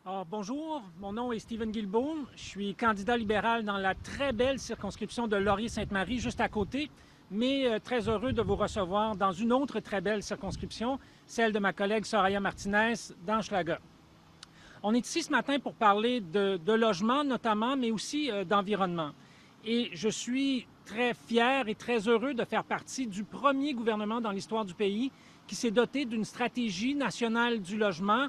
Alors, bonjour, mon nom est Steven Guilbeault. Je suis candidat libéral dans la très belle circonscription de Laurier-Sainte-Marie, juste à côté, mais très heureux de vous recevoir dans une autre très belle circonscription, celle de ma collègue Soraya Martinez dans Hochelaga. On est ici ce matin pour parler de logement notamment, mais aussi d'environnement. Et je suis très fier et très heureux de faire partie du premier gouvernement dans l'histoire du pays qui s'est doté d'une stratégie nationale du logement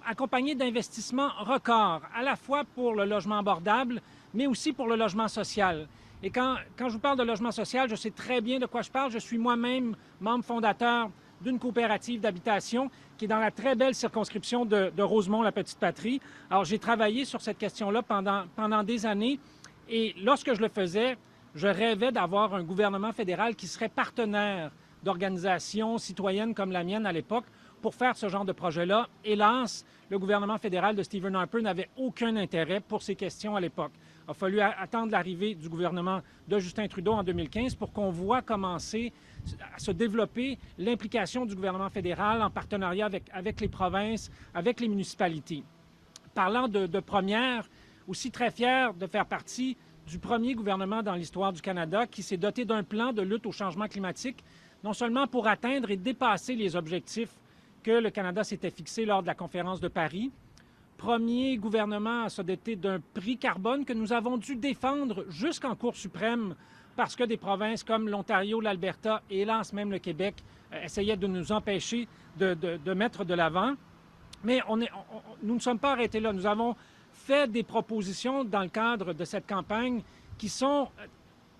accompagné d'investissements records, à la fois pour le logement abordable, mais aussi pour le logement social. Et quand je vous parle de logement social, je sais très bien de quoi je parle. Je suis moi-même membre fondateur d'une coopérative d'habitation qui est dans la très belle circonscription de Rosemont, la petite patrie. Alors, j'ai travaillé sur cette question-là pendant des années. Et lorsque je le faisais, je rêvais d'avoir un gouvernement fédéral qui serait partenaire d'organisations citoyennes comme la mienne à l'époque pour faire ce genre de projet-là. Hélas, le gouvernement fédéral de Stephen Harper n'avait aucun intérêt pour ces questions à l'époque. Il a fallu attendre l'arrivée du gouvernement de Justin Trudeau en 2015 pour qu'on voit commencer à se développer l'implication du gouvernement fédéral en partenariat avec les provinces, avec les municipalités. Parlant de première, aussi très fier de faire partie du premier gouvernement dans l'histoire du Canada qui s'est doté d'un plan de lutte au changement climatique, non seulement pour atteindre et dépasser les objectifs que le Canada s'était fixé lors de la conférence de Paris. Premier gouvernement à se doter d'un prix carbone que nous avons dû défendre jusqu'en Cour suprême parce que des provinces comme l'Ontario, l'Alberta et hélas même le Québec essayaient de nous empêcher de mettre de l'avant. Mais nous ne sommes pas arrêtés là. Nous avons fait des propositions dans le cadre de cette campagne qui sont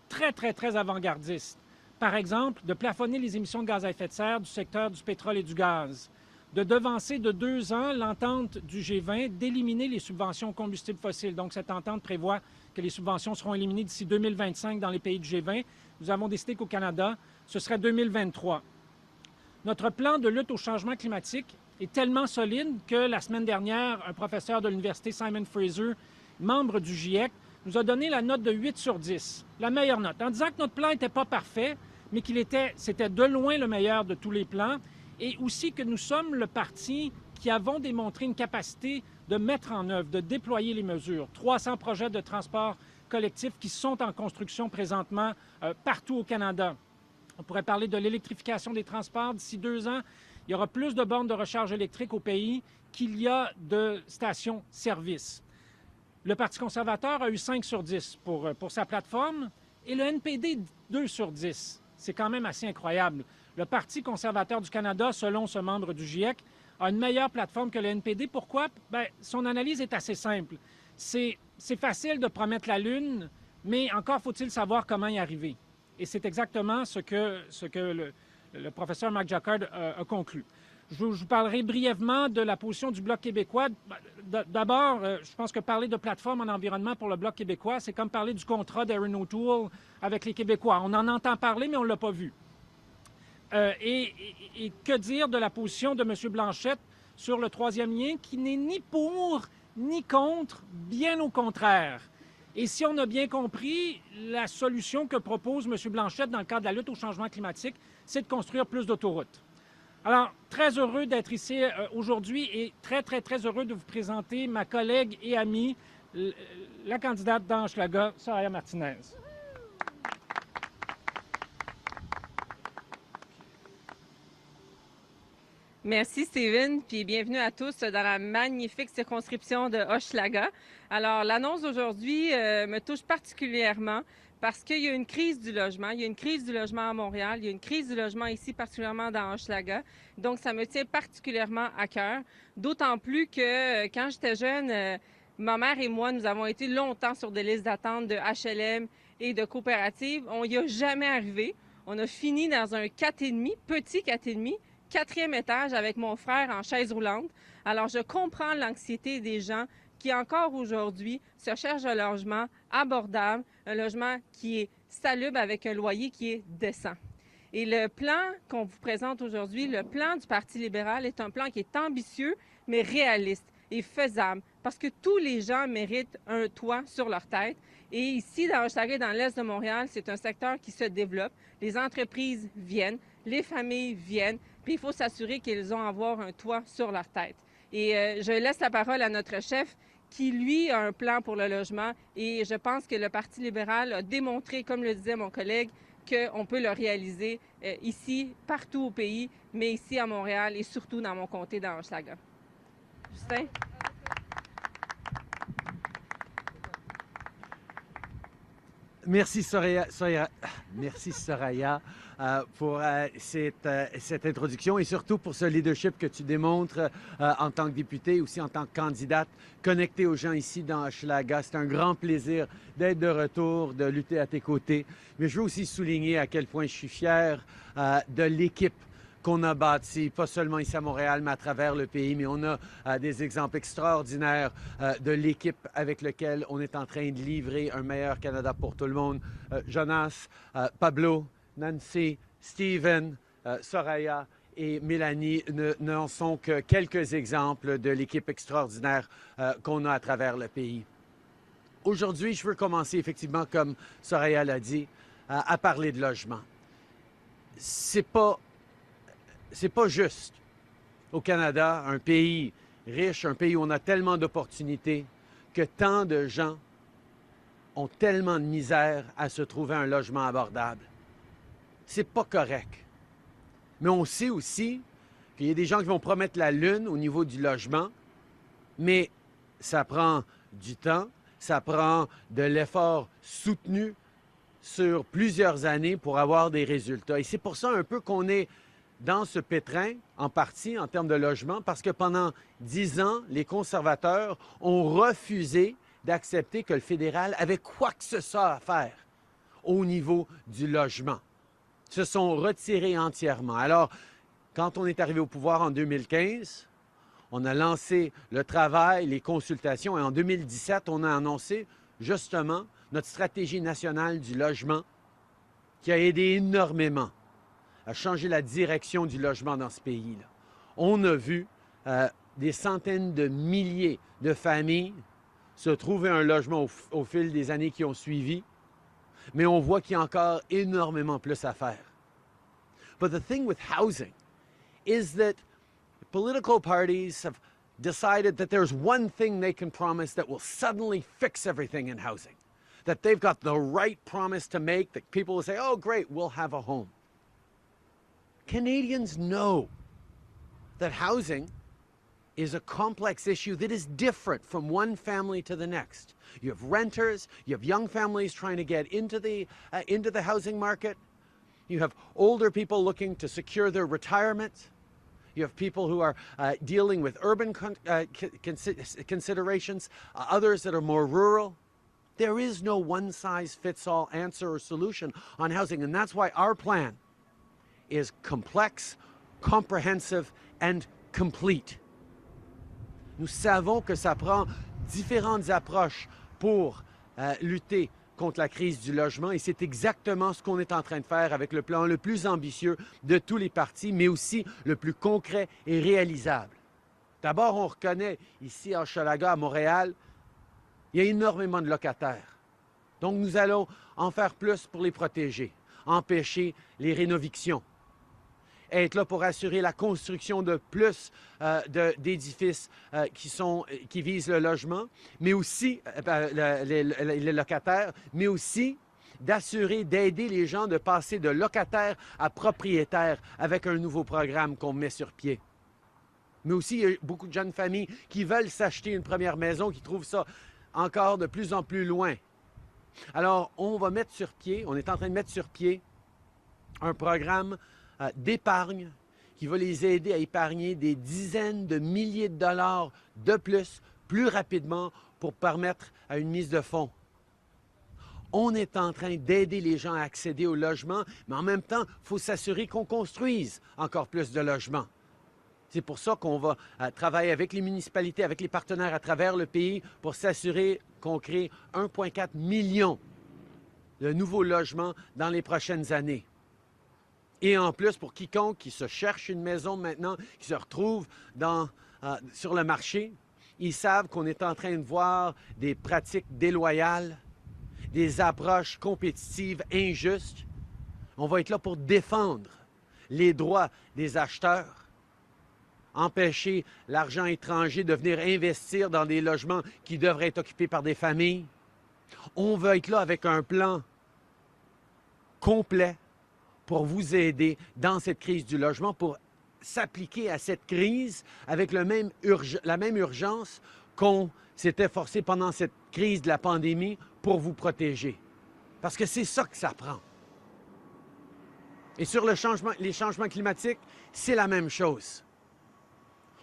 très, très, très avant-gardistes. Par exemple, de plafonner les émissions de gaz à effet de serre du secteur du pétrole et du gaz, de devancer de 2 ans l'entente du G20 d'éliminer les subventions aux combustibles fossiles. Donc, cette entente prévoit que les subventions seront éliminées d'ici 2025 dans les pays du G20. Nous avons décidé qu'au Canada, ce serait 2023. Notre plan de lutte au changement climatique est tellement solide que la semaine dernière, un professeur de l'Université Simon Fraser, membre du GIEC, nous a donné la note de 8 sur 10, la meilleure note, en disant que notre plan n'était pas parfait, mais c'était de loin le meilleur de tous les plans, et aussi que nous sommes le parti qui avons démontré une capacité de mettre en œuvre, de déployer les mesures. 300 projets de transport collectif qui sont en construction présentement partout au Canada. On pourrait parler de l'électrification des transports. D'ici 2 ans, il y aura plus de bornes de recharge électrique au pays qu'il y a de stations-service. Le Parti conservateur a eu 5 sur 10 pour sa plateforme et le NPD 2 sur 10. C'est quand même assez incroyable. Le Parti conservateur du Canada, selon ce membre du GIEC, a une meilleure plateforme que le NPD. Pourquoi? Bien, son analyse est assez simple. C'est facile de promettre la Lune, mais encore faut-il savoir comment y arriver. Et c'est exactement ce que le professeur Marc Jacquard a conclu. Je vous parlerai brièvement de la position du Bloc québécois. D'abord, je pense que parler de plateforme en environnement pour le Bloc québécois, c'est comme parler du contrat d'Erin O'Toole avec les Québécois. On en entend parler, mais on ne l'a pas vu. Et que dire de la position de M. Blanchette sur le troisième lien, qui n'est ni pour ni contre, bien au contraire. Et si on a bien compris, la solution que propose M. Blanchette dans le cadre de la lutte au changement climatique, c'est de construire plus d'autoroutes. Alors, très heureux d'être ici aujourd'hui et très, très, très heureux de vous présenter ma collègue et amie, la candidate dans Hochelaga, Soraya Martinez. Merci, Steven, puis bienvenue à tous dans la magnifique circonscription de Hochelaga. Alors, l'annonce d'aujourd'hui me touche particulièrement parce qu'il y a une crise du logement. Il y a une crise du logement à Montréal, il y a une crise du logement ici, particulièrement dans Hochelaga. Donc, ça me tient particulièrement à cœur, d'autant plus que quand j'étais jeune, ma mère et moi, nous avons été longtemps sur des listes d'attente de HLM et de coopératives. On n'y a jamais arrivé. On a fini dans un 4,5, petit 4,5, 4e étage avec mon frère en chaise roulante. Alors, je comprends l'anxiété des gens qui, encore aujourd'hui, se cherchent un logement abordable, un logement qui est salubre avec un loyer qui est décent. Et le plan qu'on vous présente aujourd'hui, le plan du Parti libéral, est un plan qui est ambitieux, mais réaliste et faisable, parce que tous les gens méritent un toit sur leur tête. Et ici, dans Hochelaga, dans l'est de Montréal, c'est un secteur qui se développe. Les entreprises viennent, les familles viennent, puis il faut s'assurer qu'ils ont à avoir un toit sur leur tête. Et je laisse la parole à notre chef qui, lui, a un plan pour le logement. Et je pense que le Parti libéral a démontré, comme le disait mon collègue, qu'on peut le réaliser ici, partout au pays, mais ici à Montréal et surtout dans mon comté, dans Hochelaga. Justin? Merci Soraya pour cette introduction et surtout pour ce leadership que tu démontres en tant que députée, aussi en tant que candidate, connectée aux gens ici dans Hochelaga. C'est un grand plaisir d'être de retour, de lutter à tes côtés. Mais je veux aussi souligner à quel point je suis fier de l'équipe qu'on a bâti, pas seulement ici à Montréal, mais à travers le pays. Mais on a des exemples extraordinaires de l'équipe avec laquelle on est en train de livrer un meilleur Canada pour tout le monde. Jonas, Pablo, Nancy, Steven, Soraya et Mélanie n'en sont que quelques exemples de l'équipe extraordinaire qu'on a à travers le pays. Aujourd'hui, je veux commencer effectivement, comme Soraya l'a dit, à parler de logement. C'est pas juste au Canada, un pays riche, un pays où on a tellement d'opportunités, que tant de gens ont tellement de misère à se trouver un logement abordable. C'est pas correct. Mais on sait aussi qu'il y a des gens qui vont promettre la lune au niveau du logement, mais ça prend du temps, ça prend de l'effort soutenu sur plusieurs années pour avoir des résultats. Et c'est pour ça un peu qu'on est dans ce pétrin, en partie, en termes de logement, parce que pendant 10 ans, les conservateurs ont refusé d'accepter que le fédéral avait quoi que ce soit à faire au niveau du logement. Ils se sont retirés entièrement. Alors, quand on est arrivé au pouvoir en 2015, on a lancé le travail, les consultations, et en 2017, on a annoncé justement notre stratégie nationale du logement qui a aidé énormément à changer la direction du logement dans ce pays-là. On a vu des centaines de milliers de familles se trouver un logement au fil des années qui ont suivi, mais on voit qu'il y a encore énormément plus à faire. But the thing with housing is that political parties have decided that there's one thing they can promise that will suddenly fix everything in housing, that they've got the right promise to make, that people will say, oh, great, we'll have a home. Canadians know that housing is a complex issue that is different from one family to the next. You have renters, you have young families trying to get into the housing market. You have older people looking to secure their retirement. You have people who are dealing with urban considerations, others that are more rural. There is no one-size-fits-all answer or solution on housing, and that's why our plan is complex, comprehensive, and complete. Nous savons que ça prend différentes approches pour lutter contre la crise du logement et c'est exactement ce qu'on est en train de faire avec le plan le plus ambitieux de tous les partis, mais aussi le plus concret et réalisable. D'abord, on reconnaît ici à Hochelaga, à Montréal, il y a énormément de locataires. Donc, nous allons en faire plus pour les protéger, empêcher les rénovictions, être là pour assurer la construction de plus d'édifices qui visent le logement, mais aussi les locataires, mais aussi d'assurer, d'aider les gens de passer de locataires à propriétaires avec un nouveau programme qu'on met sur pied. Mais aussi, il y a beaucoup de jeunes familles qui veulent s'acheter une première maison, qui trouvent ça encore de plus en plus loin. Alors, on va mettre sur pied, on est en train de mettre sur pied un programme d'épargne qui va les aider à épargner des dizaines de milliers de dollars de plus rapidement pour permettre à une mise de fonds. On est en train d'aider les gens à accéder au logement, mais en même temps, il faut s'assurer qu'on construise encore plus de logements. C'est pour ça qu'on va travailler avec les municipalités, avec les partenaires à travers le pays pour s'assurer qu'on crée 1,4 million de nouveaux logements dans les prochaines années. Et en plus, pour quiconque qui se cherche une maison maintenant, qui se retrouve sur le marché, ils savent qu'on est en train de voir des pratiques déloyales, des approches compétitives injustes. On va être là pour défendre les droits des acheteurs empêcher l'argent étranger de venir investir dans des logements qui devraient être occupés par des familles. On veut être là avec un plan complet pour vous aider dans cette crise du logement, pour s'appliquer à cette crise avec la même urgence qu'on s'était forcé pendant cette crise de la pandémie pour vous protéger. Parce que c'est ça que ça prend. Et sur les changements climatiques, c'est la même chose.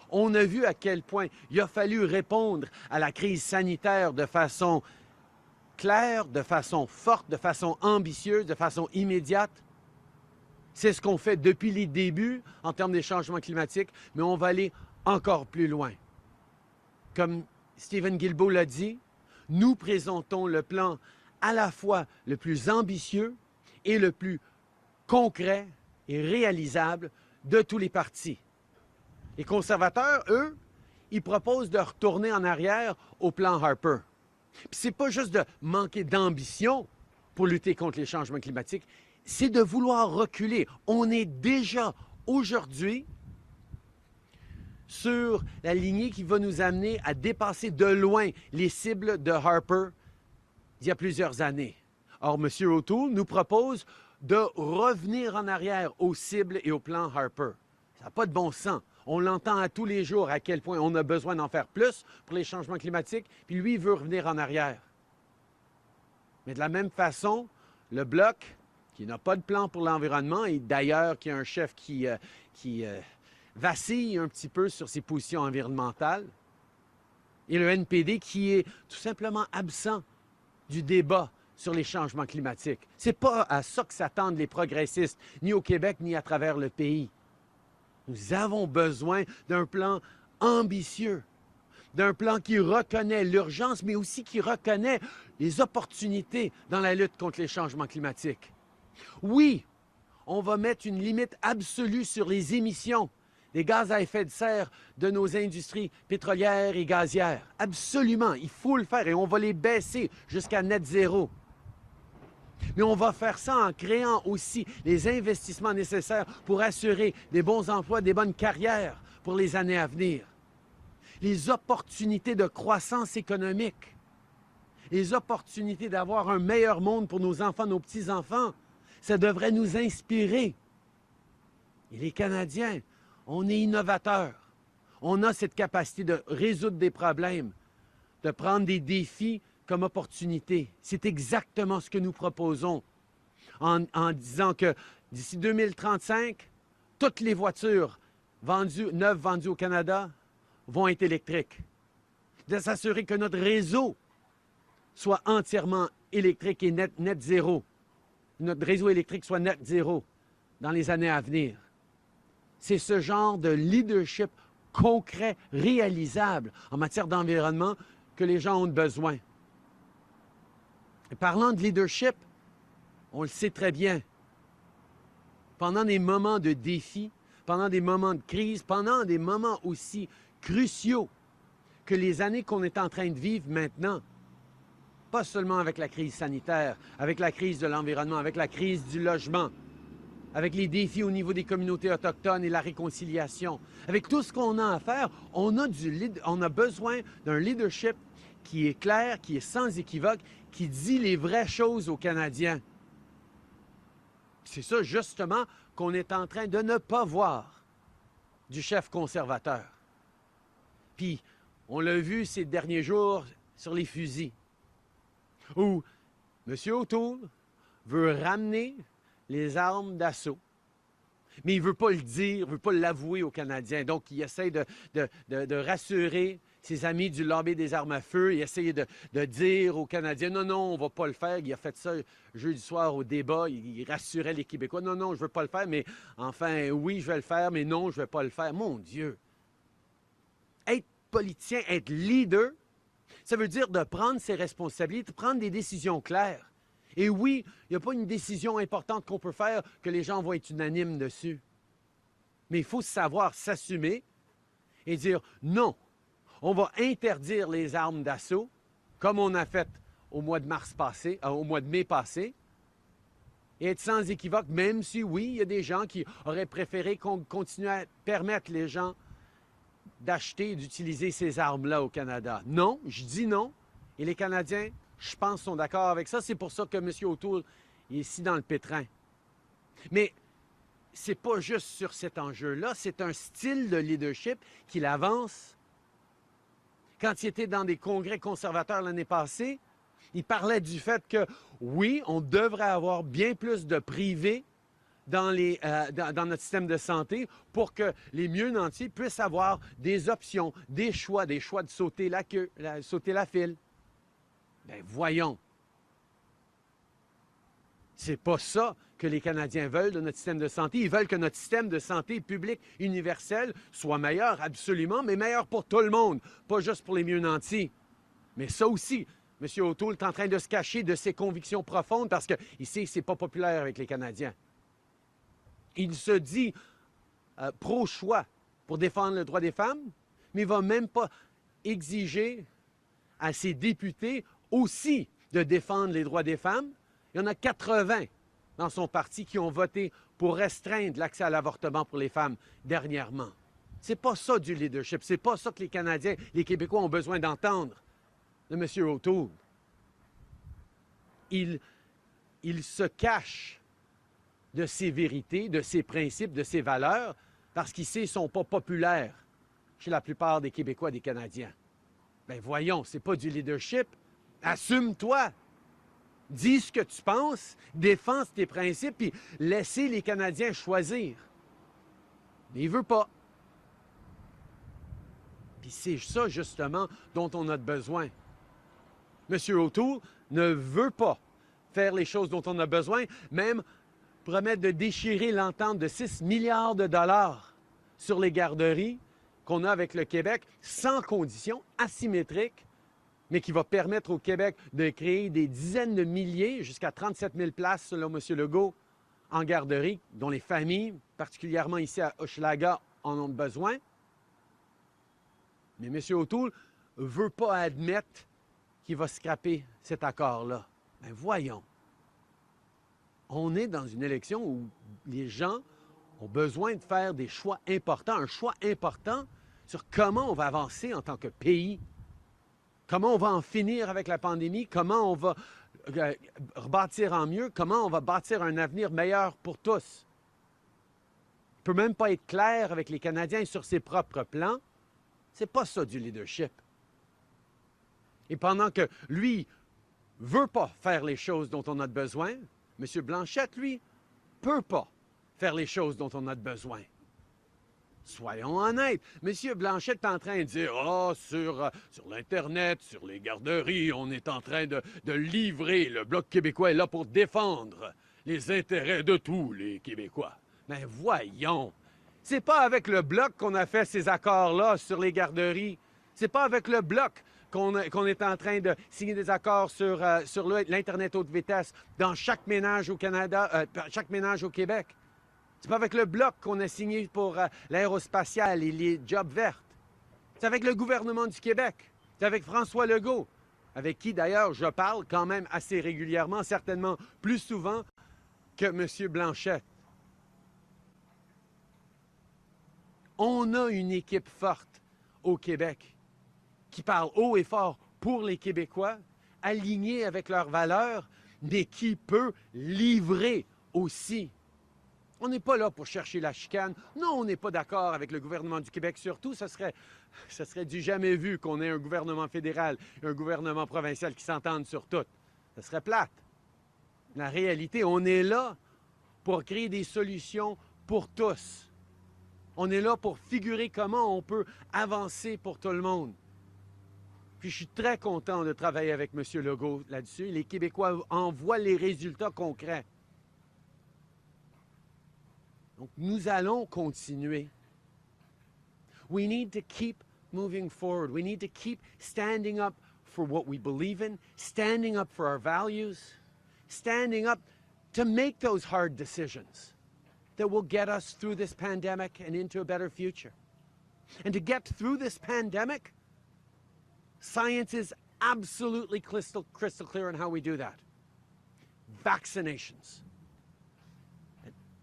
On a vu à quel point il a fallu répondre à la crise sanitaire de façon claire, de façon forte, de façon ambitieuse, de façon immédiate. C'est ce qu'on fait depuis les débuts en termes des changements climatiques, mais on va aller encore plus loin. Comme Steven Guilbeault l'a dit, nous présentons le plan à la fois le plus ambitieux et le plus concret et réalisable de tous les partis. Les conservateurs, eux, ils proposent de retourner en arrière au plan Harper. Puis c'est pas juste de manquer d'ambition pour lutter contre les changements climatiques, c'est de vouloir reculer. On est déjà aujourd'hui sur la lignée qui va nous amener à dépasser de loin les cibles de Harper il y a plusieurs années. Or, M. O'Toole nous propose de revenir en arrière aux cibles et au plan Harper. Ça n'a pas de bon sens. On l'entend à tous les jours à quel point on a besoin d'en faire plus pour les changements climatiques, puis lui, il veut revenir en arrière. Mais de la même façon, le Bloc, qui n'a pas de plan pour l'environnement, et d'ailleurs qui a un chef qui vacille un petit peu sur ses positions environnementales, et le NPD qui est tout simplement absent du débat sur les changements climatiques. C'est pas à ça que s'attendent les progressistes, ni au Québec, ni à travers le pays. Nous avons besoin d'un plan ambitieux, d'un plan qui reconnaît l'urgence, mais aussi qui reconnaît les opportunités dans la lutte contre les changements climatiques. Oui, on va mettre une limite absolue sur les émissions des gaz à effet de serre de nos industries pétrolières et gazières. Absolument, il faut le faire et on va les baisser jusqu'à net zéro. Mais on va faire ça en créant aussi les investissements nécessaires pour assurer des bons emplois, des bonnes carrières pour les années à venir. Les opportunités de croissance économique, les opportunités d'avoir un meilleur monde pour nos enfants, nos petits-enfants, ça devrait nous inspirer. Et les Canadiens, on est innovateurs. On a cette capacité de résoudre des problèmes, de prendre des défis comme opportunité. C'est exactement ce que nous proposons en disant que d'ici 2035, toutes les voitures neuves vendues au Canada vont être électriques. De s'assurer que notre réseau soit entièrement électrique et net zéro. Notre réseau électrique soit net zéro dans les années à venir. C'est ce genre de leadership concret, réalisable en matière d'environnement que les gens ont besoin. Et parlant de leadership, on le sait très bien, pendant des moments de défi, pendant des moments de crise, pendant des moments aussi cruciaux que les années qu'on est en train de vivre maintenant, pas seulement avec la crise sanitaire, avec la crise de l'environnement, avec la crise du logement, avec les défis au niveau des communautés autochtones et la réconciliation, avec tout ce qu'on a à faire, on a besoin d'un leadership qui est clair, qui est sans équivoque, qui dit les vraies choses aux Canadiens. C'est ça, justement, qu'on est en train de ne pas voir du chef conservateur. Puis, on l'a vu ces derniers jours sur les fusils, où M. O'Toole veut ramener les armes d'assaut, mais il ne veut pas le dire, il ne veut pas l'avouer aux Canadiens. Donc, il essaie de rassurer ses amis du lobby des armes à feu. Il essaie de dire aux Canadiens, non, non, on ne va pas le faire. Il a fait ça jeudi soir au débat. Il rassurait les Québécois. Non, non, je ne veux pas le faire, mais enfin, oui, je vais le faire, mais non, je ne vais pas le faire. Mon Dieu! Être politicien, être leader, ça veut dire de prendre ses responsabilités, de prendre des décisions claires. Et oui, il n'y a pas une décision importante qu'on peut faire que les gens vont être unanimes dessus. Mais il faut savoir s'assumer et dire non, on va interdire les armes d'assaut, comme on a fait au mois de mai passé, et être sans équivoque, même si oui, il y a des gens qui auraient préféré qu'on continue à permettre les gens d'acheter et d'utiliser ces armes-là au Canada. Non, je dis non. Et les Canadiens, je pense, sont d'accord avec ça. C'est pour ça que M. O'Toole est ici dans le pétrin. Mais c'est pas juste sur cet enjeu-là, c'est un style de leadership qu'il avance. Quand il était dans des congrès conservateurs l'année passée, il parlait du fait que, oui, on devrait avoir bien plus de privés dans notre système de santé pour que les mieux nantis puissent avoir des options, des choix de sauter la queue, sauter la file. Bien, voyons. C'est pas ça que les Canadiens veulent de notre système de santé. Ils veulent que notre système de santé public universel soit meilleur, absolument, mais meilleur pour tout le monde, pas juste pour les mieux nantis. Mais ça aussi, M. O'Toole est en train de se cacher de ses convictions profondes parce qu'il sait que ce n'est pas populaire avec les Canadiens. Il se dit pro-choix pour défendre le droit des femmes, mais il ne va même pas exiger à ses députés aussi de défendre les droits des femmes. Il y en a 80 dans son parti qui ont voté pour restreindre l'accès à l'avortement pour les femmes dernièrement. C'est pas ça du leadership. C'est pas ça que les Canadiens, les Québécois ont besoin d'entendre de M. O'Toole. Il se cache de ses vérités, de ses principes, de ses valeurs, parce qu'il sait qu'ils ne sont pas populaires chez la plupart des Québécois et des Canadiens. Bien voyons, c'est pas du leadership. Assume-toi. Dis ce que tu penses, défends tes principes, puis laissez les Canadiens choisir. Mais il ne veut pas. Puis c'est ça, justement, dont on a besoin. M. O'Toole ne veut pas faire les choses dont on a besoin, même promettre de déchirer l'entente de 6 milliards de dollars sur les garderies qu'on a avec le Québec, sans conditions, asymétriques, mais qui va permettre au Québec de créer des dizaines de milliers, jusqu'à 37 000 places, selon M. Legault, en garderie, dont les familles, particulièrement ici à Hochelaga, en ont besoin. Mais M. O'Toole ne veut pas admettre qu'il va scraper cet accord-là. Bien, voyons. On est dans une élection où les gens ont besoin de faire des choix importants, un choix important sur comment on va avancer en tant que pays. Comment on va en finir avec la pandémie? Comment on va rebâtir en mieux? Comment on va bâtir un avenir meilleur pour tous? Il ne peut même pas être clair avec les Canadiens sur ses propres plans. C'est pas ça du leadership. Et pendant que lui ne veut pas faire les choses dont on a besoin, M. Blanchette, lui, ne peut pas faire les choses dont on a besoin. Soyons honnêtes. M. Blanchette est en train de dire « Ah, sur l'Internet, sur les garderies, on est en train de livrer. Le Bloc québécois est là pour défendre les intérêts de tous les Québécois. » Mais voyons. C'est pas avec le Bloc qu'on a fait ces accords-là sur les garderies. C'est pas avec le Bloc qu'on est en train de signer des accords sur l'Internet haute vitesse dans chaque ménage au Canada, chaque ménage au Québec. C'est pas avec le Bloc qu'on a signé pour l'aérospatiale et les jobs vertes. C'est avec le gouvernement du Québec. C'est avec François Legault, avec qui d'ailleurs je parle quand même assez régulièrement, certainement plus souvent que M. Blanchette. On a une équipe forte au Québec qui parle haut et fort pour les Québécois, alignée avec leurs valeurs, mais qui peut livrer aussi. On n'est pas là pour chercher la chicane. Non, on n'est pas d'accord avec le gouvernement du Québec. Surtout, ce serait du jamais vu qu'on ait un gouvernement fédéral et un gouvernement provincial qui s'entendent sur tout. Ce serait plate. La réalité, on est là pour créer des solutions pour tous. On est là pour figurer comment on peut avancer pour tout le monde. Puis je suis très content de travailler avec M. Legault là-dessus. Les Québécois en voient les résultats concrets. Donc, nous allons continuer. We need to keep moving forward. We need to keep standing up for what we believe in, standing up for our values, standing up to make those hard decisions that will get us through this pandemic and into a better future. And to get through this pandemic, science is absolutely crystal clear on how we do that. Vaccinations.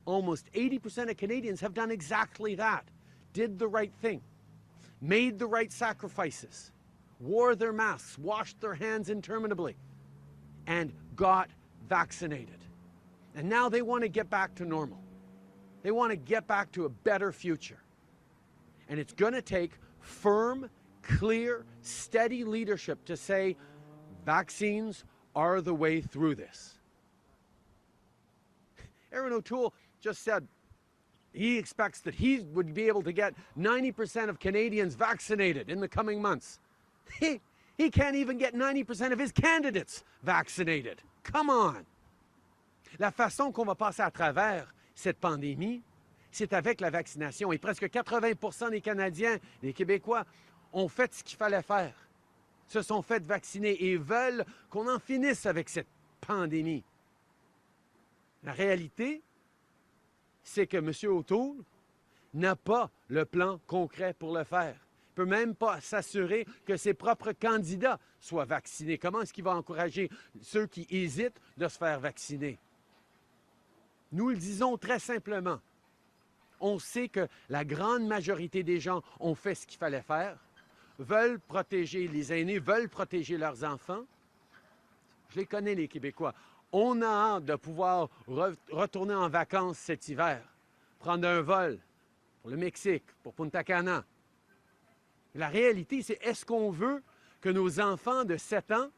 Almost 80% of Canadians have done exactly that, did the right thing. made the right sacrifices, wore their masks, washed their hands interminably, and got vaccinated. And now they want to get back to normal. They want to get back to a better future. And it's going to take firm, clear, steady leadership to say vaccines are the way through this. Erin O'Toole just said he expects that he would be able to get 90% of Canadians vaccinated in the coming months. He can't even get 90% of his candidates vaccinated. Come on! La façon qu'on va passer à travers cette pandémie, c'est avec la vaccination. Et presque 80% des Canadiens, des Québécois, ont fait ce qu'il fallait faire. Se sont fait vacciner et veulent qu'on en finisse avec cette pandémie. La réalité, c'est que M. O'Toole n'a pas le plan concret pour le faire. Il ne peut même pas s'assurer que ses propres candidats soient vaccinés. Comment est-ce qu'il va encourager ceux qui hésitent de se faire vacciner? Nous le disons très simplement. On sait que la grande majorité des gens ont fait ce qu'il fallait faire, veulent protéger les aînés, veulent protéger leurs enfants. Je les connais, les Québécois. On a hâte de pouvoir retourner en vacances cet hiver, prendre un vol pour le Mexique, pour Punta Cana. La réalité, c'est est-ce qu'on veut que nos enfants de 7 ans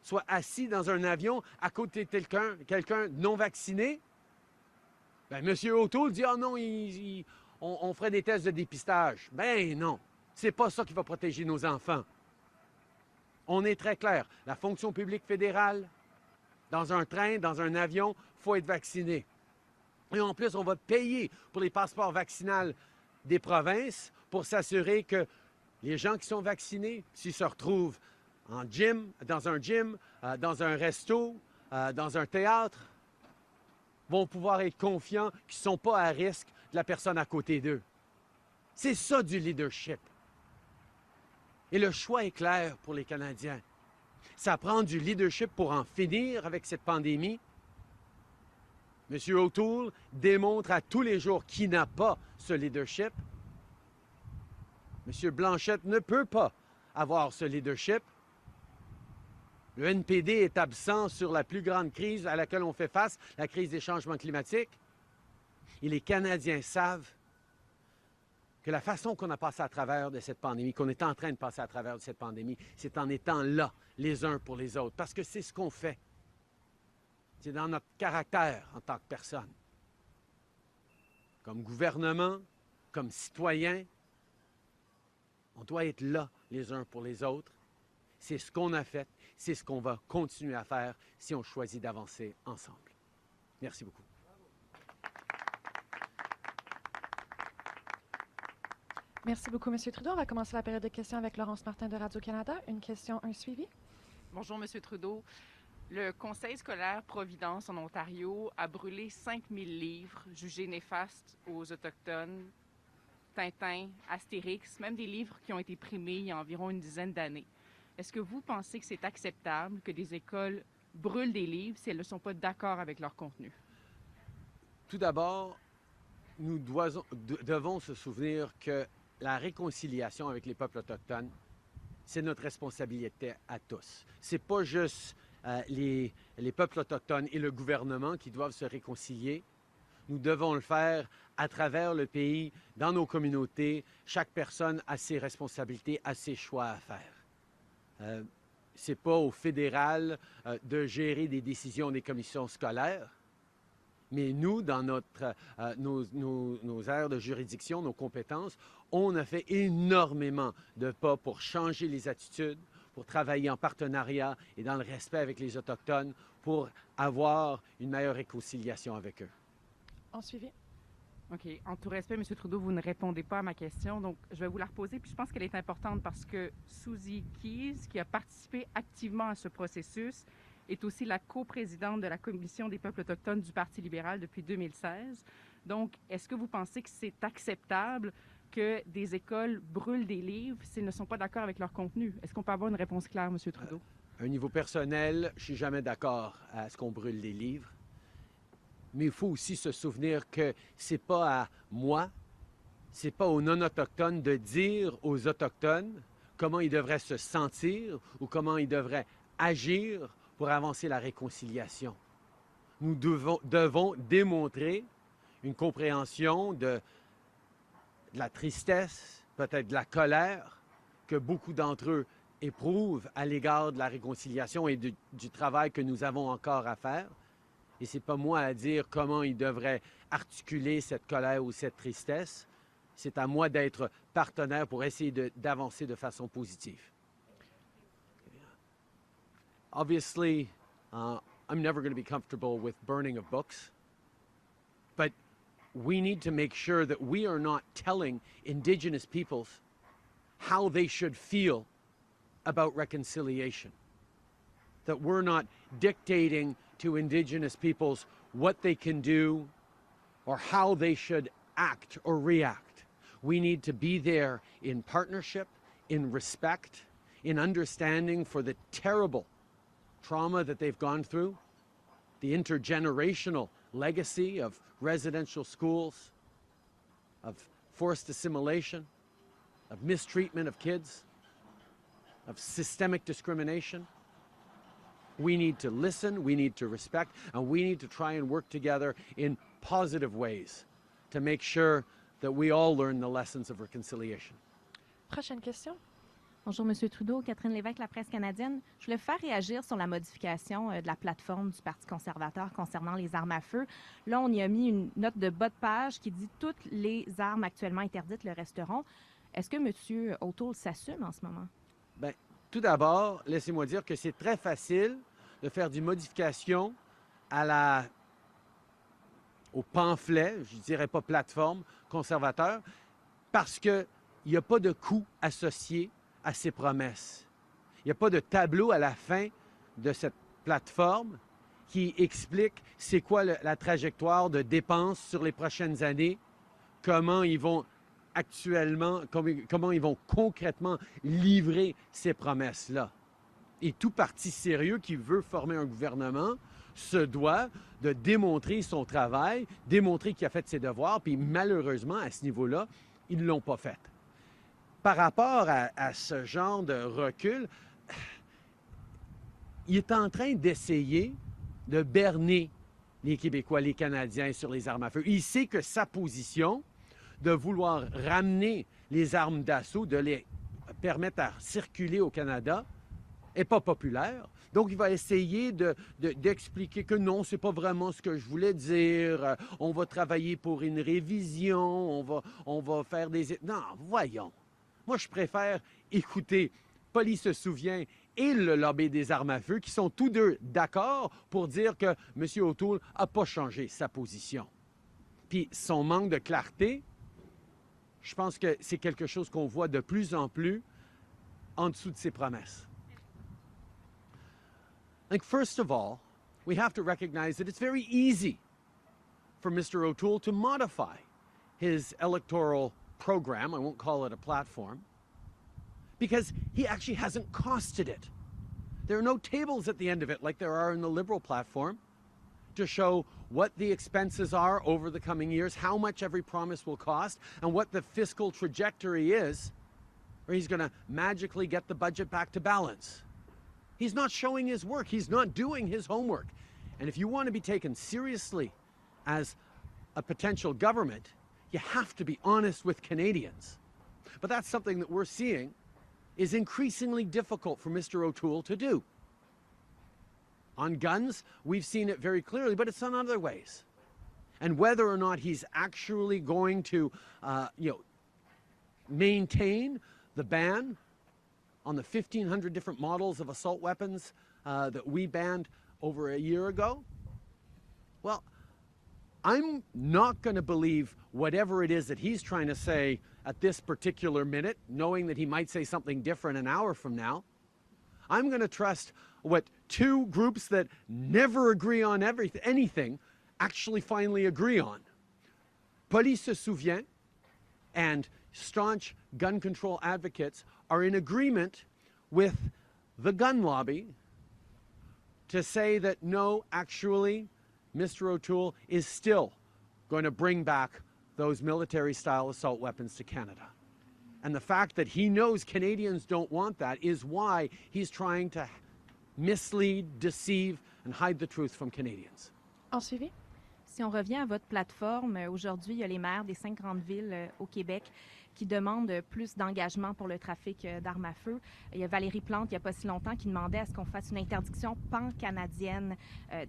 soient assis dans un avion à côté de quelqu'un non vacciné? Bien, M. O'Toole dit « Ah non, on ferait des tests de dépistage. » Ben non, c'est pas ça qui va protéger nos enfants. On est très clair. La fonction publique fédérale, dans un train, dans un avion, il faut être vacciné. Et en plus, on va payer pour les passeports vaccinaux des provinces pour s'assurer que les gens qui sont vaccinés, s'ils se retrouvent dans un gym, dans un resto, dans un théâtre, vont pouvoir être confiants qu'ils ne sont pas à risque de la personne à côté d'eux. C'est ça du leadership. Et le choix est clair pour les Canadiens. Ça prend du leadership pour en finir avec cette pandémie. M. O'Toole démontre à tous les jours qu'il n'a pas ce leadership. M. Blanchette ne peut pas avoir ce leadership. Le NPD est absent sur la plus grande crise à laquelle on fait face, la crise des changements climatiques. Et les Canadiens savent que la façon qu'on a passé à travers de cette pandémie, qu'on est en train de passer à travers de cette pandémie, c'est en étant là, les uns pour les autres, parce que c'est ce qu'on fait. C'est dans notre caractère en tant que personne. Comme gouvernement, comme citoyen, on doit être là, les uns pour les autres. C'est ce qu'on a fait, c'est ce qu'on va continuer à faire si on choisit d'avancer ensemble. Merci beaucoup. Merci beaucoup, M. Trudeau. On va commencer la période de questions avec Laurence Martin de Radio-Canada. Une question, un suivi. Bonjour, M. Trudeau. Le Conseil scolaire Providence en Ontario a brûlé 5000 livres jugés néfastes aux Autochtones, Tintin, Astérix, même des livres qui ont été primés il y a environ une dizaine d'années. Est-ce que vous pensez que c'est acceptable que des écoles brûlent des livres si elles ne sont pas d'accord avec leur contenu? Tout d'abord, nous devons se souvenir que la réconciliation avec les peuples autochtones, c'est notre responsabilité à tous. C'est pas juste les peuples autochtones et le gouvernement qui doivent se réconcilier. Nous devons le faire à travers le pays, dans nos communautés. Chaque personne a ses responsabilités, a ses choix à faire. C'est pas au fédéral de gérer des décisions des commissions scolaires. Mais nous, dans nos aires de juridiction, nos compétences, on a fait énormément de pas pour changer les attitudes, pour travailler en partenariat et dans le respect avec les Autochtones, pour avoir une meilleure réconciliation avec eux. En suivi. OK. En tout respect, M. Trudeau, vous ne répondez pas à ma question, donc je vais vous la reposer. Puis je pense qu'elle est importante parce que Suzy Keys, qui a participé activement à ce processus, est aussi la coprésidente de la Commission des peuples autochtones du Parti libéral depuis 2016. Donc, est-ce que vous pensez que c'est acceptable que des écoles brûlent des livres s'ils ne sont pas d'accord avec leur contenu? Est-ce qu'on peut avoir une réponse claire, M. Trudeau? À un niveau personnel, je ne suis jamais d'accord à ce qu'on brûle des livres. Mais il faut aussi se souvenir que ce n'est pas à moi, c'est pas aux non-autochtones de dire aux Autochtones comment ils devraient se sentir ou comment ils devraient agir pour avancer la réconciliation. Nous devons démontrer une compréhension de la tristesse, peut-être de la colère que beaucoup d'entre eux éprouvent à l'égard de la réconciliation et du travail que nous avons encore à faire. Et ce n'est pas moi à dire comment ils devraient articuler cette colère ou cette tristesse. C'est à moi d'être partenaire pour essayer d'avancer de façon positive. Obviously, I'm never going to be comfortable with burning of books, but we need to make sure that we are not telling Indigenous peoples how they should feel about reconciliation, that we're not dictating to Indigenous peoples what they can do or how they should act or react. We need to be there in partnership, in respect, in understanding for the terrible trauma that they've gone through, the intergenerational legacy of residential schools, of forced assimilation, of mistreatment of kids, of systemic discrimination. We need to listen, we need to respect, and we need to try and work together in positive ways to make sure that we all learn the lessons of reconciliation. Prochaine question. Bonjour, M. Trudeau. Catherine Lévesque, La Presse canadienne. Je voulais faire réagir sur la modification de la plateforme du Parti conservateur concernant les armes à feu. Là, on y a mis une note de bas de page qui dit « Toutes les armes actuellement interdites le resteront ». Est-ce que M. O'Toole s'assume en ce moment? Bien, tout d'abord, laissez-moi dire que c'est très facile de faire des modifications au pamphlet, je ne dirais pas plateforme, conservateur, parce qu'il n'y a pas de coût associé à ces promesses. Il n'y a pas de tableau à la fin de cette plateforme qui explique c'est quoi la trajectoire de dépenses sur les prochaines années, comment ils vont actuellement, comment ils vont concrètement livrer ces promesses-là. Et tout parti sérieux qui veut former un gouvernement se doit de démontrer son travail, démontrer qu'il a fait ses devoirs, puis malheureusement, à ce niveau-là, ils ne l'ont pas fait. Par rapport à ce genre de recul, il est en train d'essayer de berner les Québécois, les Canadiens sur les armes à feu. Il sait que sa position de vouloir ramener les armes d'assaut, de les permettre à circuler au Canada, n'est pas populaire. Donc, il va essayer d'expliquer que non, ce n'est pas vraiment ce que je voulais dire. On va travailler pour une révision, on va faire des... Non, voyons. Moi, je préfère écouter Police se souvient et le lobby des armes à feu qui sont tous deux d'accord pour dire que M. O'Toole n'a pas changé sa position. Puis son manque de clarté, je pense que c'est quelque chose qu'on voit de plus en plus en dessous de ses promesses. I think first of all, we have to recognize that it's very easy for Mr. O'Toole to modify his electoral program, I won't call it a platform, because he actually hasn't costed it. There are no tables at the end of it like there are in the Liberal platform to show what the expenses are over the coming years, how much every promise will cost, and what the fiscal trajectory is, where he's going to magically get the budget back to balance. He's not showing his work. He's not doing his homework. And if you want to be taken seriously as a potential government, you have to be honest with Canadians. But that's something that we're seeing is increasingly difficult for Mr. O'Toole to do. On guns, we've seen it very clearly, but it's on other ways. And whether or not he's actually going to, maintain the ban on the 1,500 different models of assault weapons that we banned over a year ago, well, I'm not going to believe whatever it is that he's trying to say at this particular minute, knowing that he might say something different an hour from now. I'm going to trust what two groups that never agree on anything actually finally agree on. Police se souvient and staunch gun control advocates are in agreement with the gun lobby to say that no, actually, Mr. O'Toole is still going to bring back those military-style assault weapons to Canada. And the fact that he knows Canadians don't want that is why he's trying to mislead, deceive, and hide the truth from Canadians. En suivi? Si on revient à votre plateforme, aujourd'hui, il y a les maires des 5 grandes villes au Québec qui demandent plus d'engagement pour le trafic d'armes à feu. Il y a Valérie Plante, il n'y a pas si longtemps, qui demandait à ce qu'on fasse une interdiction pan-canadienne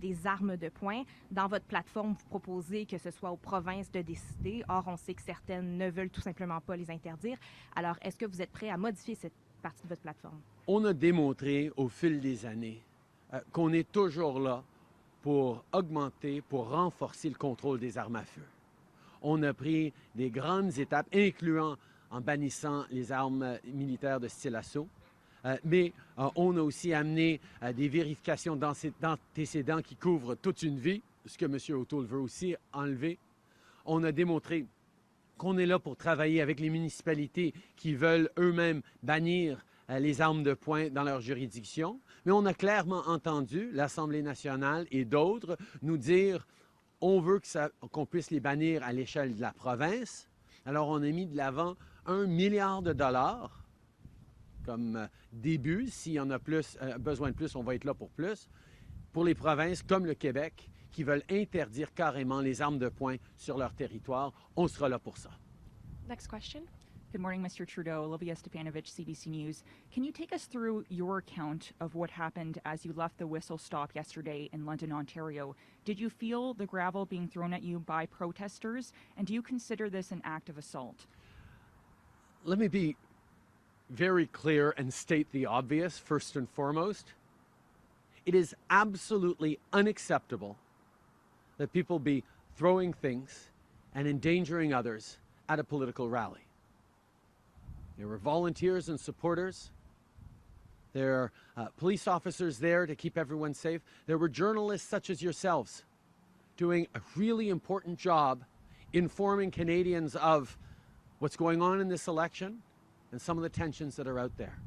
des armes de poing. Dans votre plateforme, vous proposez que ce soit aux provinces de décider. Or, on sait que certaines ne veulent tout simplement pas les interdire. Alors, est-ce que vous êtes prêt à modifier cette partie de votre plateforme? On a démontré au fil des années qu'on est toujours là pour augmenter, pour renforcer le contrôle des armes à feu. On a pris des grandes étapes, incluant en bannissant les armes militaires de style assaut, mais on a aussi amené des vérifications d'antécédents qui couvrent toute une vie, ce que M. O'Toole veut aussi enlever. On a démontré qu'on est là pour travailler avec les municipalités qui veulent eux-mêmes bannir les armes de poing dans leur juridiction. Mais on a clairement entendu l'Assemblée nationale et d'autres nous dire on veut qu'on puisse les bannir à l'échelle de la province. Alors, on a mis de l'avant 1 milliard de dollars comme début. S'il y en a besoin de plus, on va être là pour les provinces comme le Québec qui veulent interdire carrément les armes de poing sur leur territoire. On sera là pour ça. Next question. Good morning, Mr. Trudeau. Olivia Stepanovich, CBC News. Can you take us through your account of what happened as you left the whistle stop yesterday in London, Ontario? Did you feel the gravel being thrown at you by protesters? And do you consider this an act of assault? Let me be very clear and state the obvious first and foremost. It is absolutely unacceptable that people be throwing things and endangering others at a political rally. There were volunteers and supporters. There are police officers there to keep everyone safe. There were journalists such as yourselves doing a really important job informing Canadians of what's going on in this election and some of the tensions that are out there.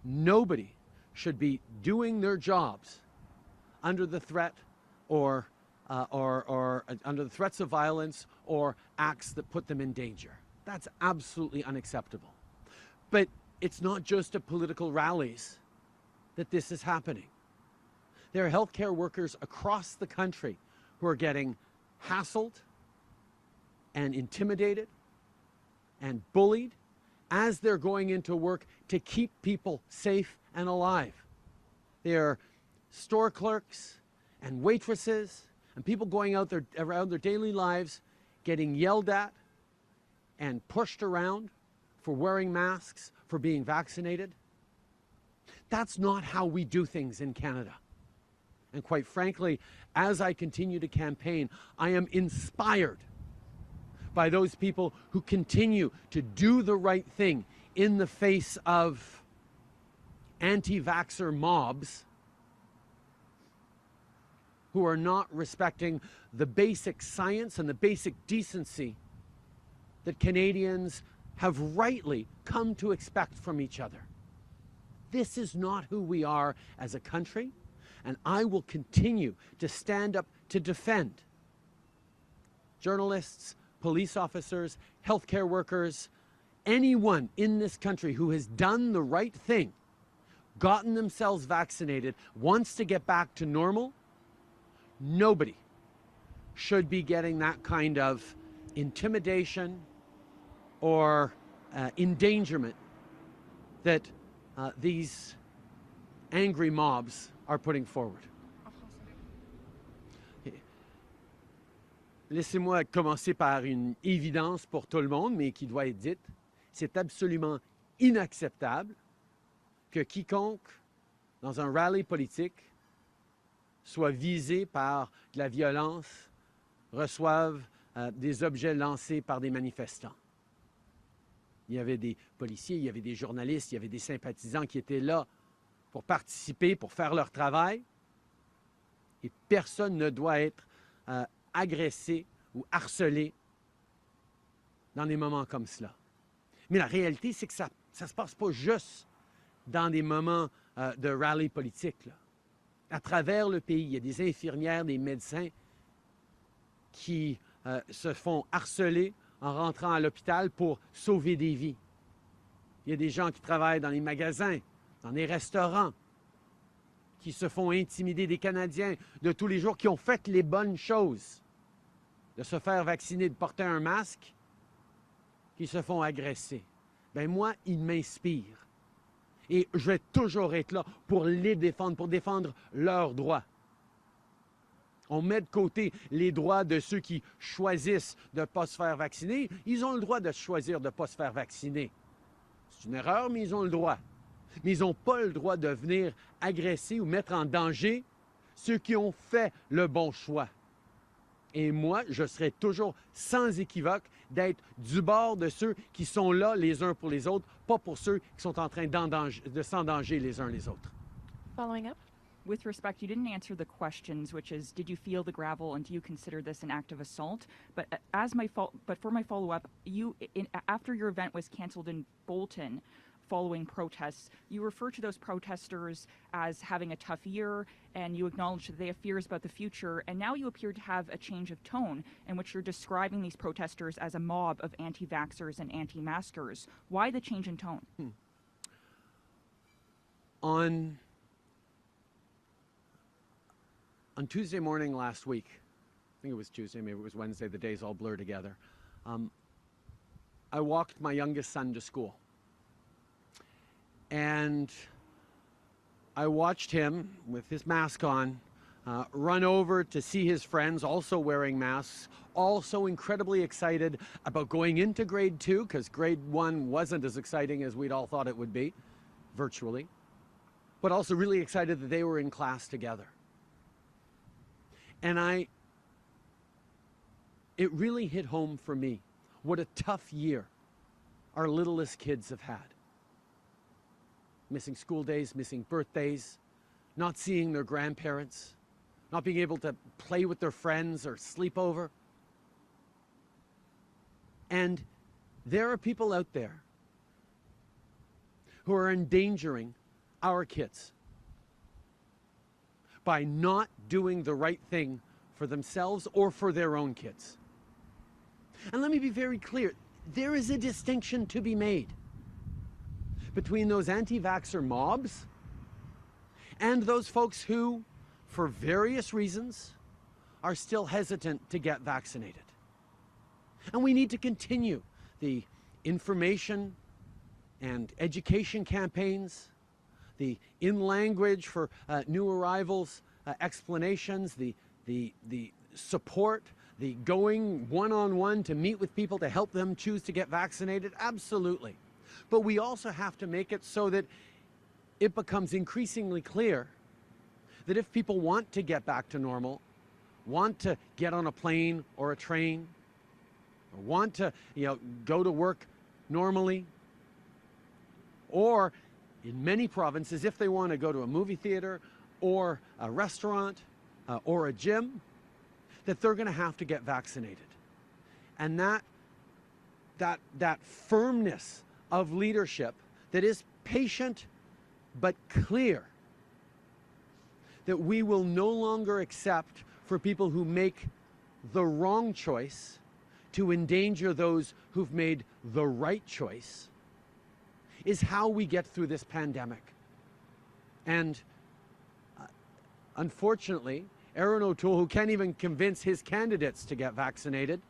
Nobody should be doing their jobs under the threat or under the threats of violence or acts that put them in danger. That's absolutely unacceptable. But it's not just at political rallies that this is happening. There are healthcare workers across the country who are getting hassled and intimidated and bullied as they're going into work to keep people safe and alive. There are store clerks and waitresses and people going out there around their daily lives getting yelled at and pushed around for wearing masks, for being vaccinated. That's not how we do things in Canada. And quite frankly, as I continue to campaign, I am inspired by those people who continue to do the right thing in the face of anti-vaxxer mobs who are not respecting the basic science and the basic decency that Canadians have rightly come to expect from each other. This is not who we are as a country, and I will continue to stand up to defend journalists, police officers, healthcare workers, anyone in this country who has done the right thing, gotten themselves vaccinated, wants to get back to normal. Nobody should be getting that kind of intimidation or endangerment that these angry mobs are putting forward. Laissez-moi commencer par une évidence pour tout le monde, mais qui doit être dite. C'est absolument inacceptable que quiconque, dans un rallye politique, soit visé par de la violence, reçoive des objets lancés par des manifestants. Il y avait des policiers, il y avait des journalistes, il y avait des sympathisants qui étaient là pour participer, pour faire leur travail. Et personne ne doit être agressé ou harcelé dans des moments comme cela. Mais la réalité, c'est que ça ne se passe pas juste dans des moments de rallye politique, là. À travers le pays, il y a des infirmières, des médecins qui se font harceler en rentrant à l'hôpital pour sauver des vies. Il y a des gens qui travaillent dans les magasins, dans les restaurants, qui se font intimider, des Canadiens de tous les jours qui ont fait les bonnes choses, de se faire vacciner, de porter un masque, qui se font agresser. Bien, moi, ils m'inspirent. Et je vais toujours être là pour les défendre, pour défendre leurs droits. On met de côté les droits de ceux qui choisissent de ne pas se faire vacciner. Ils ont le droit de choisir de ne pas se faire vacciner. C'est une erreur, mais ils ont le droit. Mais ils n'ont pas le droit de venir agresser ou mettre en danger ceux qui ont fait le bon choix. Et moi, je serai toujours sans équivoque d'être du bord de ceux qui sont là les uns pour les autres, pas pour ceux qui sont en train de s'endanger les uns les autres. Following up. With respect, you didn't answer the questions, which is, did you feel the gravel and do you consider this an act of assault? But for my follow-up, after your event was canceled in Bolton following protests, you refer to those protesters as having a tough year, and you acknowledge that they have fears about the future, and now you appear to have a change of tone in which you're describing these protesters as a mob of anti-vaxxers and anti-maskers. Why the change in tone? On Tuesday morning last week, I think it was Tuesday, maybe it was Wednesday, the days all blur together, I walked my youngest son to school. And I watched him, with his mask on, run over to see his friends, also wearing masks, also incredibly excited about going into grade 2, because grade 1 wasn't as exciting as we'd all thought it would be, virtually, but also really excited that they were in class together. And it really hit home for me what a tough year our littlest kids have had. Missing school days, missing birthdays, not seeing their grandparents, not being able to play with their friends or sleep over. And there are people out there who are endangering our kids by not doing the right thing for themselves or for their own kids. And let me be very clear, there is a distinction to be made between those anti-vaxxer mobs and those folks who, for various reasons, are still hesitant to get vaccinated. And we need to continue the information and education campaigns, the in-language for new arrivals explanations, the support, the going one-on-one to meet with people to help them choose to get vaccinated, absolutely. But we also have to make it so that it becomes increasingly clear that if people want to get back to normal, want to get on a plane or a train, or want to go to work normally, or in many provinces, if they want to go to a movie theater or a restaurant or a gym, that they're going to have to get vaccinated. And that firmness of leadership that is patient but clear, that we will no longer accept for people who make the wrong choice to endanger those who've made the right choice, is how we get through this pandemic. And unfortunately, Aaron O'Toole, who can't even convince his candidates to get vaccinated,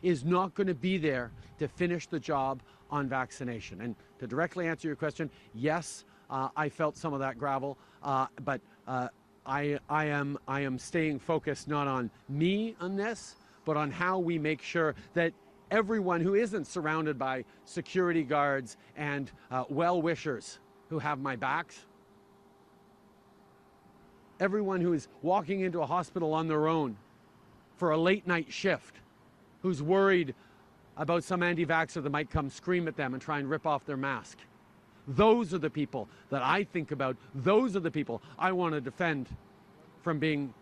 is not going to be there to finish the job on vaccination. And to directly answer your question, yes, I felt some of that gravel, but I am staying focused not on me on this, but on how we make sure that everyone who isn't surrounded by security guards and well-wishers who have my backs, everyone who is walking into a hospital on their own for a late-night shift, who's worried about some anti-vaxxer that might come scream at them and try and rip off their mask. Those are the people that I think about. Those are the people I want to defend from being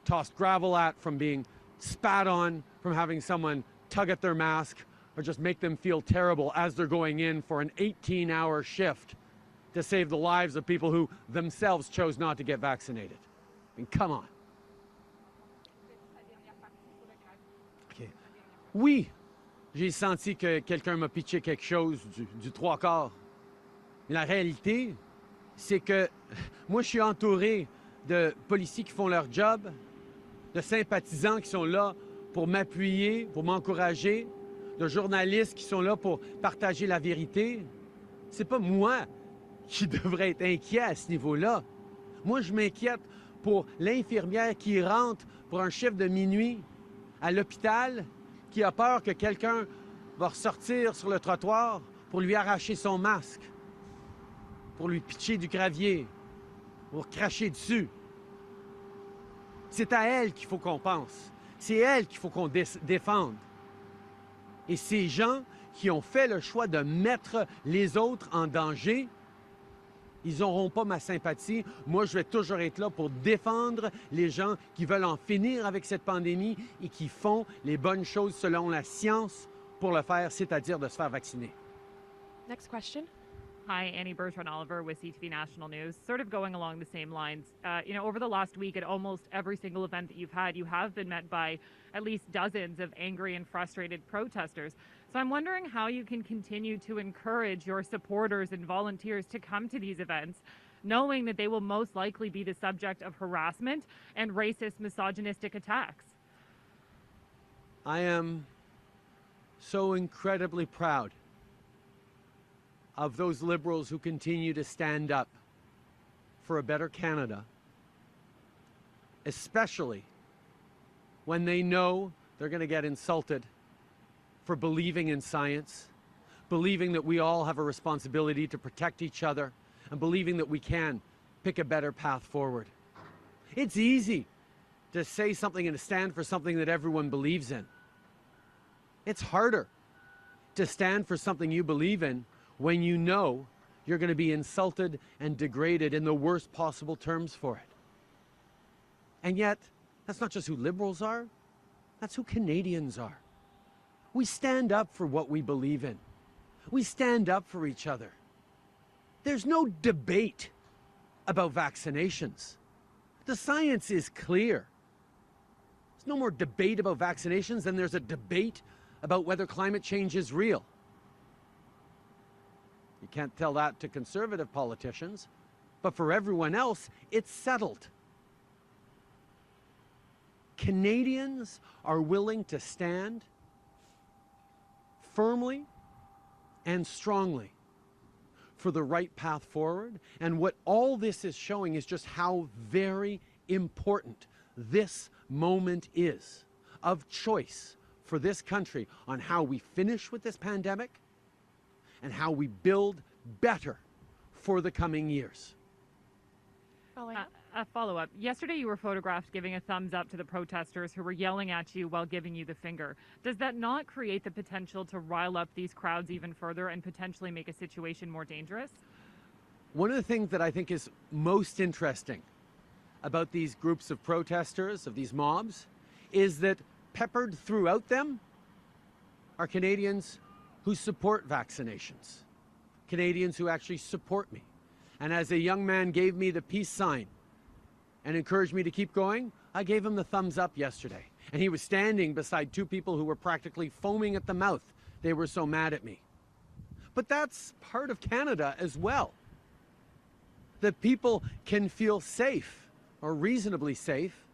tossed gravel at, from being spat on, from having someone tug at their mask, or just make them feel terrible as they're going in for an 18-hour shift to save the lives of people who themselves chose not to get vaccinated. I mean, come on. Okay. Oui, j'ai senti que quelqu'un m'a pitché quelque chose du trois quarts. Mais la réalité, c'est que moi, je suis entouré de policiers qui font leur job, de sympathisants qui sont là pour m'appuyer, pour m'encourager, de journalistes qui sont là pour partager la vérité. C'est pas moi qui devrais être inquiet à ce niveau-là. Moi, je m'inquiète pour l'infirmière qui rentre pour un chiffre de minuit à l'hôpital, qui a peur que quelqu'un va ressortir sur le trottoir pour lui arracher son masque, pour lui pitcher du gravier, pour cracher dessus. C'est à elle qu'il faut qu'on pense. C'est elle qu'il faut qu'on défende. Et ces gens qui ont fait le choix de mettre les autres en danger, ils n'auront pas ma sympathie. Moi, je vais toujours être là pour défendre les gens qui veulent en finir avec cette pandémie et qui font les bonnes choses selon la science pour le faire, c'est-à-dire de se faire vacciner. Next question. Hi, Annie Bertrand-Oliver with CTV National News. Sort of going along the same lines. Over the last week, at almost every single event that you've had, you have been met by at least dozens of angry and frustrated protesters. So I'm wondering how you can continue to encourage your supporters and volunteers to come to these events, knowing that they will most likely be the subject of harassment and racist, misogynistic attacks. I am so incredibly proud of those Liberals who continue to stand up for a better Canada, especially when they know they're going to get insulted for believing in science, believing that we all have a responsibility to protect each other, and believing that we can pick a better path forward. It's easy to say something and to stand for something that everyone believes in. It's harder to stand for something you believe in when you know you're going to be insulted and degraded in the worst possible terms for it. And yet, that's not just who Liberals are, that's who Canadians are. We stand up for what we believe in. We stand up for each other. There's no debate about vaccinations. The science is clear. There's no more debate about vaccinations than there's a debate about whether climate change is real. You can't tell that to conservative politicians, but for everyone else, it's settled. Canadians are willing to stand firmly and strongly for the right path forward. And what all this is showing is just how very important this moment is of choice for this country on how we finish with this pandemic and how we build better for the coming years. A follow-up. Yesterday you were photographed giving a thumbs up to the protesters who were yelling at you while giving you the finger. Does that not create the potential to rile up these crowds even further and potentially make a situation more dangerous? One of the things that I think is most interesting about these groups of protesters, of these mobs, is that peppered throughout them are Canadians who support vaccinations, Canadians who actually support me. And as a young man gave me the peace sign and encouraged me to keep going, I gave him the thumbs up yesterday. And he was standing beside two people who were practically foaming at the mouth. They were so mad at me. But that's part of Canada as well. That people can feel safe, or reasonably safe,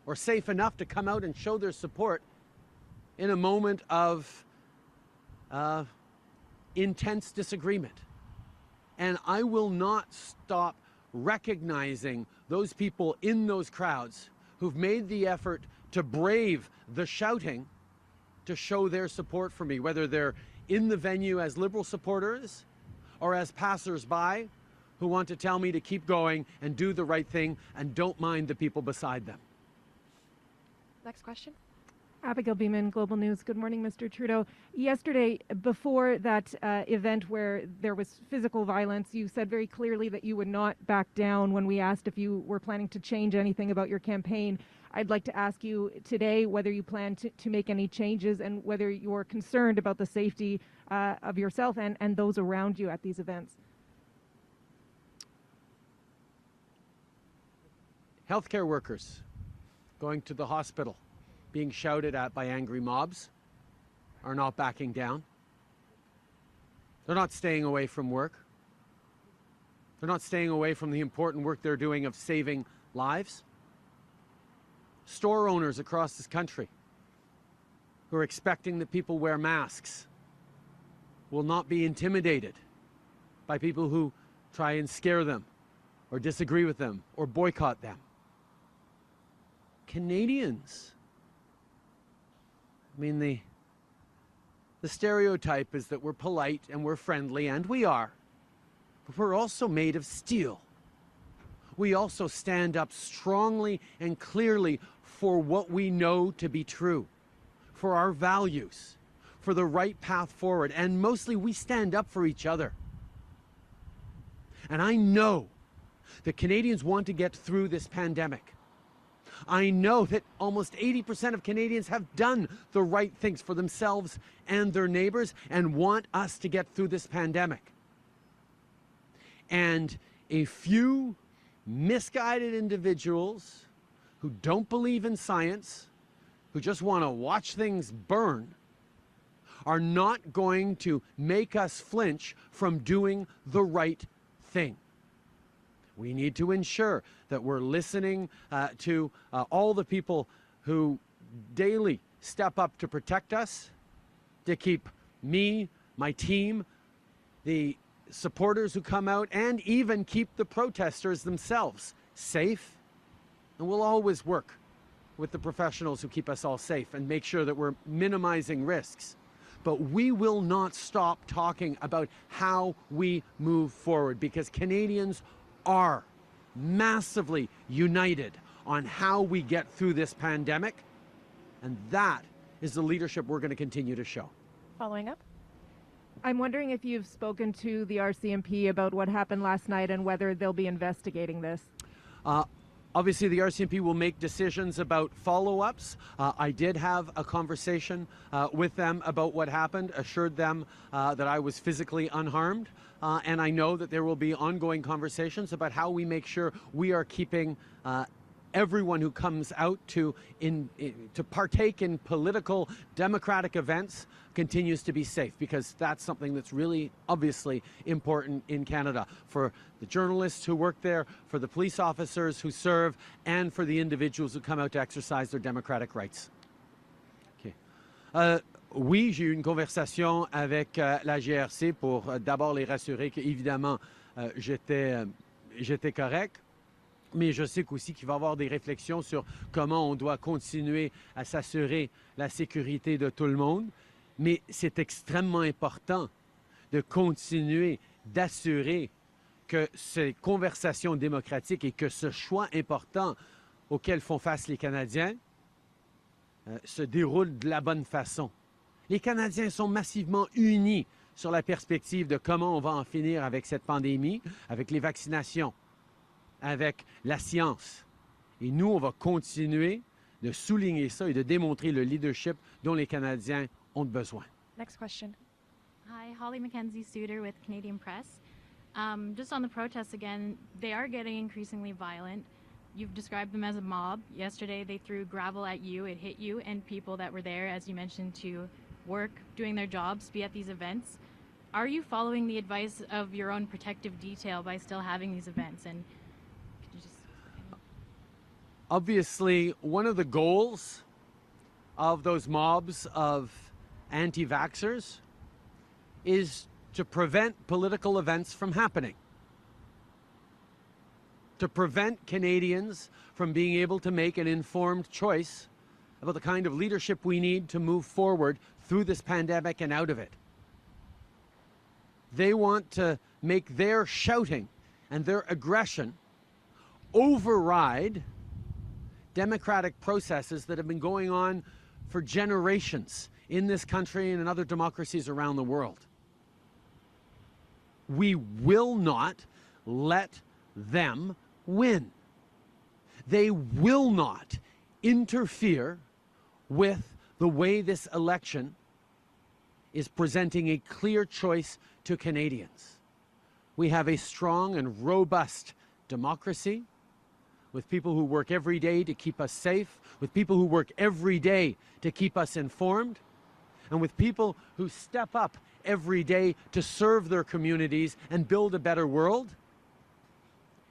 or safe enough to come out and show their support in a moment of intense disagreement. And I will not stop recognizing those people in those crowds who've made the effort to brave the shouting to show their support for me, whether they're in the venue as Liberal supporters or as passers-by who want to tell me to keep going and do the right thing and don't mind the people beside them. Next question. Abigail Beeman, Global News. Good morning, Mr. Trudeau. Yesterday, before that event where there was physical violence, you said very clearly that you would not back down when we asked if you were planning to change anything about your campaign. I'd like to ask you today whether you plan to make any changes and whether you're concerned about the safety of yourself and those around you at these events. Healthcare workers going to the hospital, being shouted at by angry mobs, are not backing down. They're not staying away from work. They're not staying away from the important work they're doing of saving lives. Store owners across this country who are expecting that people wear masks will not be intimidated by people who try and scare them or disagree with them or boycott them. Canadians. I mean, the stereotype is that we're polite and we're friendly, and we are. But we're also made of steel. We also stand up strongly and clearly for what we know to be true, for our values, for the right path forward, and mostly we stand up for each other. And I know that Canadians want to get through this pandemic. I know that almost 80% of Canadians have done the right things for themselves and their neighbors and want us to get through this pandemic. And a few misguided individuals who don't believe in science, who just want to watch things burn, are not going to make us flinch from doing the right thing. We need to ensure that we're listening to all the people who daily step up to protect us, to keep me, my team, the supporters who come out, and even keep the protesters themselves safe. And we'll always work with the professionals who keep us all safe and make sure that we're minimizing risks. But we will not stop talking about how we move forward, because Canadians are massively united on how we get through this pandemic, and that is the leadership we're going to continue to show. Following up. I'm wondering if you've spoken to the RCMP about what happened last night and whether they'll be investigating this. Obviously, the RCMP will make decisions about follow-ups. I did have a conversation with them about what happened, assured them that I was physically unharmed, and I know that there will be ongoing conversations about how we make sure we are keeping everyone who comes out to partake in political democratic events continues to be safe, because that's something that's really obviously important in Canada for the journalists who work there, for the police officers who serve, and for the individuals who come out to exercise their democratic rights. Okay. Oui, j'ai eu une conversation avec la GRC pour d'abord les rassurer qu'évidemment j'étais correct. Mais je sais qu'aussi qu'il va y avoir des réflexions sur comment on doit continuer à s'assurer la sécurité de tout le monde. Mais c'est extrêmement important de continuer d'assurer que ces conversations démocratiques et que ce choix important auquel font face les Canadiens se déroulent de la bonne façon. Les Canadiens sont massivement unis sur la perspective de comment on va en finir avec cette pandémie, avec les vaccinations, avec la science. Et nous, on va continuer de souligner ça et de démontrer le leadership dont les Canadiens ont besoin. Next question. Hi, Holly Mackenzie-Suter with Canadian Press. Just on the protests again, they are getting increasingly violent. You've described them as a mob. Yesterday, they threw gravel at you, it hit you, and people that were there, as you mentioned, to work, doing their jobs, be at these events. Are you following the advice of your own protective detail by still having these events? And obviously, one of the goals of those mobs of anti-vaxxers is to prevent political events from happening, to prevent Canadians from being able to make an informed choice about the kind of leadership we need to move forward through this pandemic and out of it. They want to make their shouting and their aggression override democratic processes that have been going on for generations in this country and in other democracies around the world. We will not let them win. They will not interfere with the way this election is presenting a clear choice to Canadians. We have a strong and robust democracy with people who work every day to keep us safe, with people who work every day to keep us informed. and with people who step up every day to serve their communities and build a better world.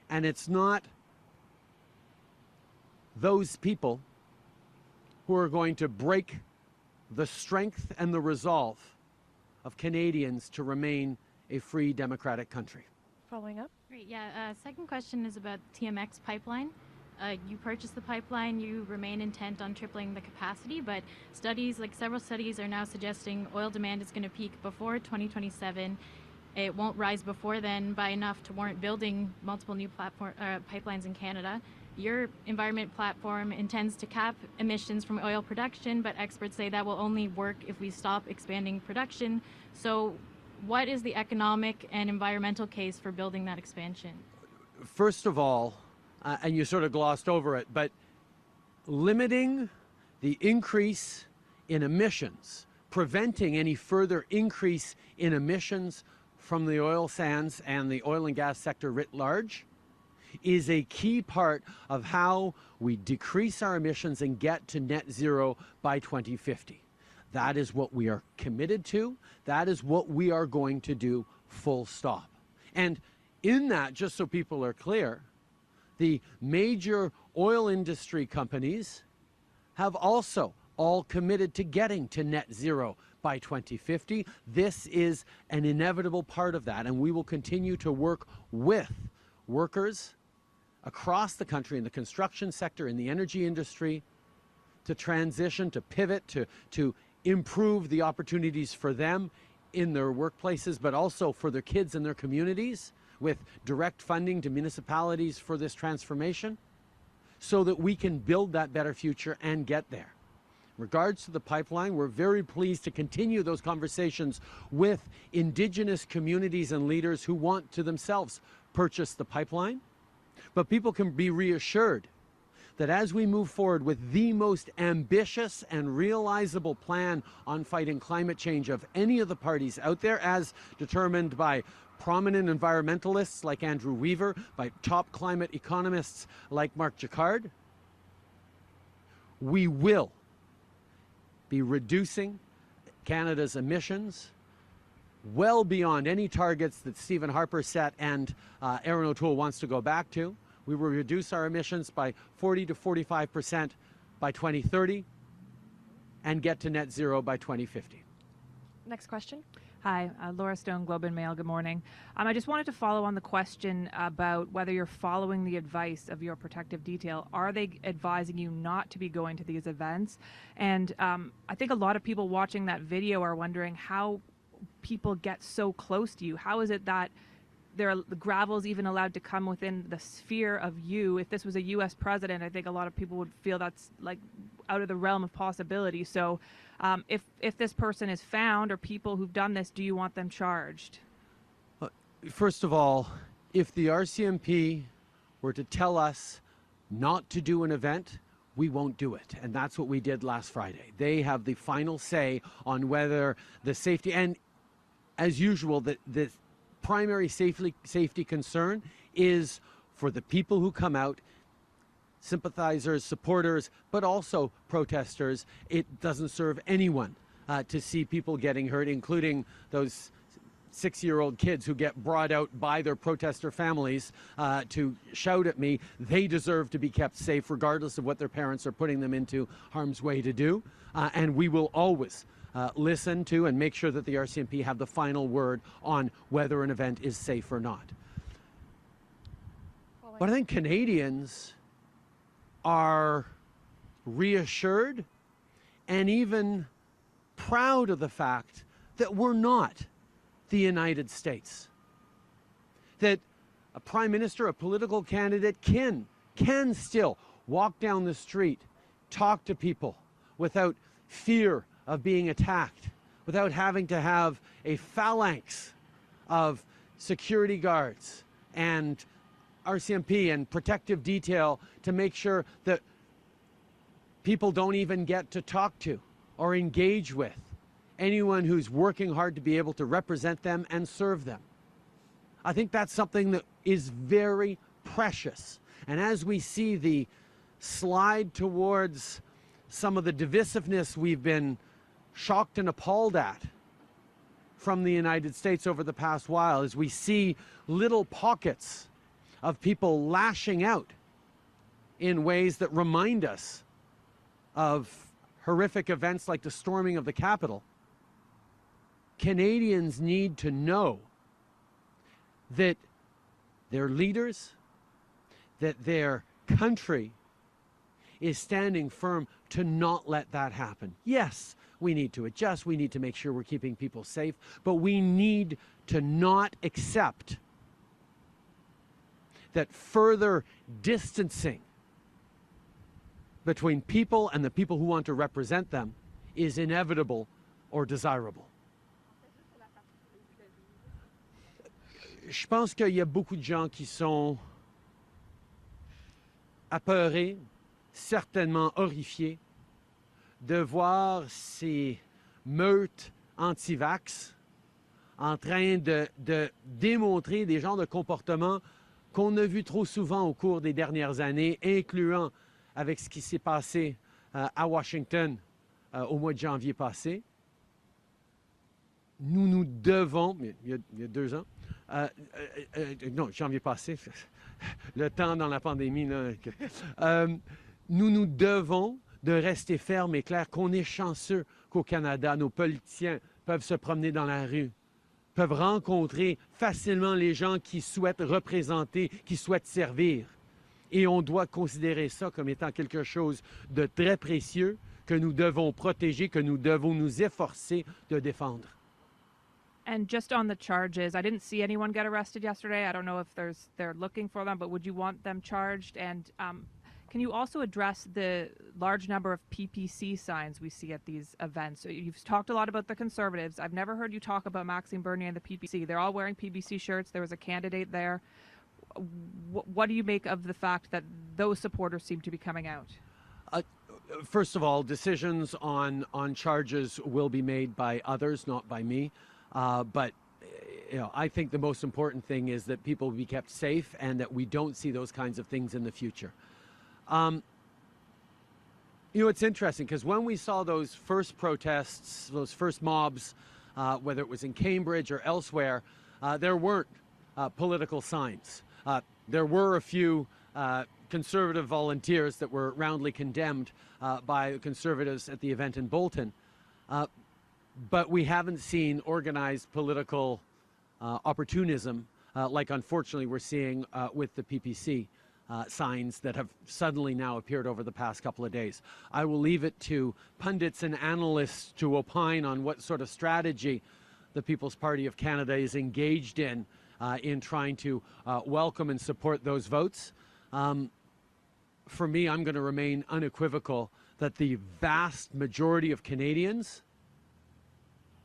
And it's not those people who are going to break the strength and the resolve of Canadians to remain a free democratic country. Following up. Great. Yeah. Second question is about TMX pipeline. You purchased the pipeline, you remain intent on tripling the capacity, but several studies are now suggesting oil demand is going to peak before 2027. It won't rise before then by enough to warrant building multiple new pipelines in Canada. Your environment platform intends to cap emissions from oil production, but experts say that will only work if we stop expanding production. So what is the economic and environmental case for building that expansion? First of all, and you sort of glossed over it, but limiting the increase in emissions, preventing any further increase in emissions from the oil sands and the oil and gas sector writ large is a key part of how we decrease our emissions and get to net zero by 2050. That is what we are committed to. That is what we are going to do, full stop. And in that, just so people are clear, the major oil industry companies have also all committed to getting to net zero by 2050. This is an inevitable part of that, and we will continue to work with workers across the country in the construction sector, in the energy industry, to transition, to pivot, to improve the opportunities for them in their workplaces, but also for their kids and their communities, with direct funding to municipalities for this transformation, so that we can build that better future and get there. In regards to the pipeline, we're very pleased to continue those conversations with Indigenous communities and leaders who want to themselves purchase the pipeline. But people can be reassured that as we move forward with the most ambitious and realizable plan on fighting climate change of any of the parties out there, as determined by prominent environmentalists like Andrew Weaver, by top climate economists like Mark Jacquard, we will be reducing Canada's emissions well beyond any targets that Stephen Harper set and Aaron O'Toole wants to go back to. We will reduce our emissions by 40 to 45% by 2030 and get to net zero by 2050. Next question. Hi, Laura Stone, Globe and Mail. Good morning. I just wanted to follow on the question about whether you're following the advice of your protective detail. Are they advising you not to be going to these events? And I think a lot of people watching that video are wondering how people get so close to you. How is it that the gravel's even allowed to come within the sphere of you? If this was a U.S. president, I think a lot of people would feel that's like out of the realm of possibility. So if this person is found, or people who've done this, do you want them charged? First of all, if the RCMP were to tell us not to do an event, we won't do it. And that's what we did last Friday. They have the final say on whether the safety, and as usual, the primary safety concern is for the people who come out, sympathizers, supporters, but also protesters. It doesn't serve anyone to see people getting hurt, including those 6-year-old kids who get brought out by their protester families to shout at me. They deserve to be kept safe regardless of what their parents are putting them into harm's way to do. And we will always listen to and make sure that the RCMP have the final word on whether an event is safe or not. But I think Canadians are reassured and even proud of the fact that we're not the United States. That a prime minister, a political candidate can still walk down the street, talk to people without fear of being attacked, without having to have a phalanx of security guards and RCMP and protective detail to make sure that people don't even get to talk to or engage with anyone who's working hard to be able to represent them and serve them. I think that's something that is very precious. And as we see the slide towards some of the divisiveness we've been shocked and appalled at from the United States over the past while as we see little pockets of people lashing out in ways that remind us of horrific events like the storming of the Capitol. Canadians need to know that their leaders, that their country is standing firm to not let that happen. Yes, we need to adjust, we need to make sure we're keeping people safe, but we need to not accept that further distancing between people and the people who want to represent them is inevitable or desirable. Je pense qu'il y a beaucoup de gens qui sont apeurés, certainement horrifiés, de voir ces meutes anti-vax en train de démontrer des genres de comportements qu'on a vus trop souvent au cours des dernières années, incluant avec ce qui s'est passé à Washington au mois de janvier passé. Nous devons, il y a 2 ans, non, janvier passé, le temps dans la pandémie, là, nous devons de rester fermes et clairs qu'on est chanceux qu'au Canada, nos politiciens peuvent se promener dans la rue, peuvent rencontrer facilement les gens qui souhaitent représenter, qui souhaitent servir. Et on doit considérer ça comme étant quelque chose de très précieux que nous devons protéger, que nous devons nous efforcer de défendre. And just on the charges, I didn't see anyone get arrested yesterday. I don't know if they're looking for them, but would you want them charged? And can you also address the large number of PPC signs we see at these events? So you've talked a lot about the Conservatives. I've never heard you talk about Maxime Bernier and the PPC. They're all wearing PPC shirts. There was a candidate there. What do you make of the fact that those supporters seem to be coming out? First of all, decisions on charges will be made by others, not by me. But you know, I think the most important thing is that people be kept safe and that we don't see those kinds of things in the future. You know, it's interesting because when we saw those first protests, those first mobs, whether it was in Cambridge or elsewhere, there weren't political signs. There were a few Conservative volunteers that were roundly condemned by the Conservatives at the event in Bolton. But we haven't seen organized political opportunism like unfortunately we're seeing with the PPC signs that have suddenly now appeared over the past couple of days. I will leave it to pundits and analysts to opine on what sort of strategy the People's Party of Canada is engaged in trying to welcome and support those votes. For me, I'm going to remain unequivocal that the vast majority of Canadians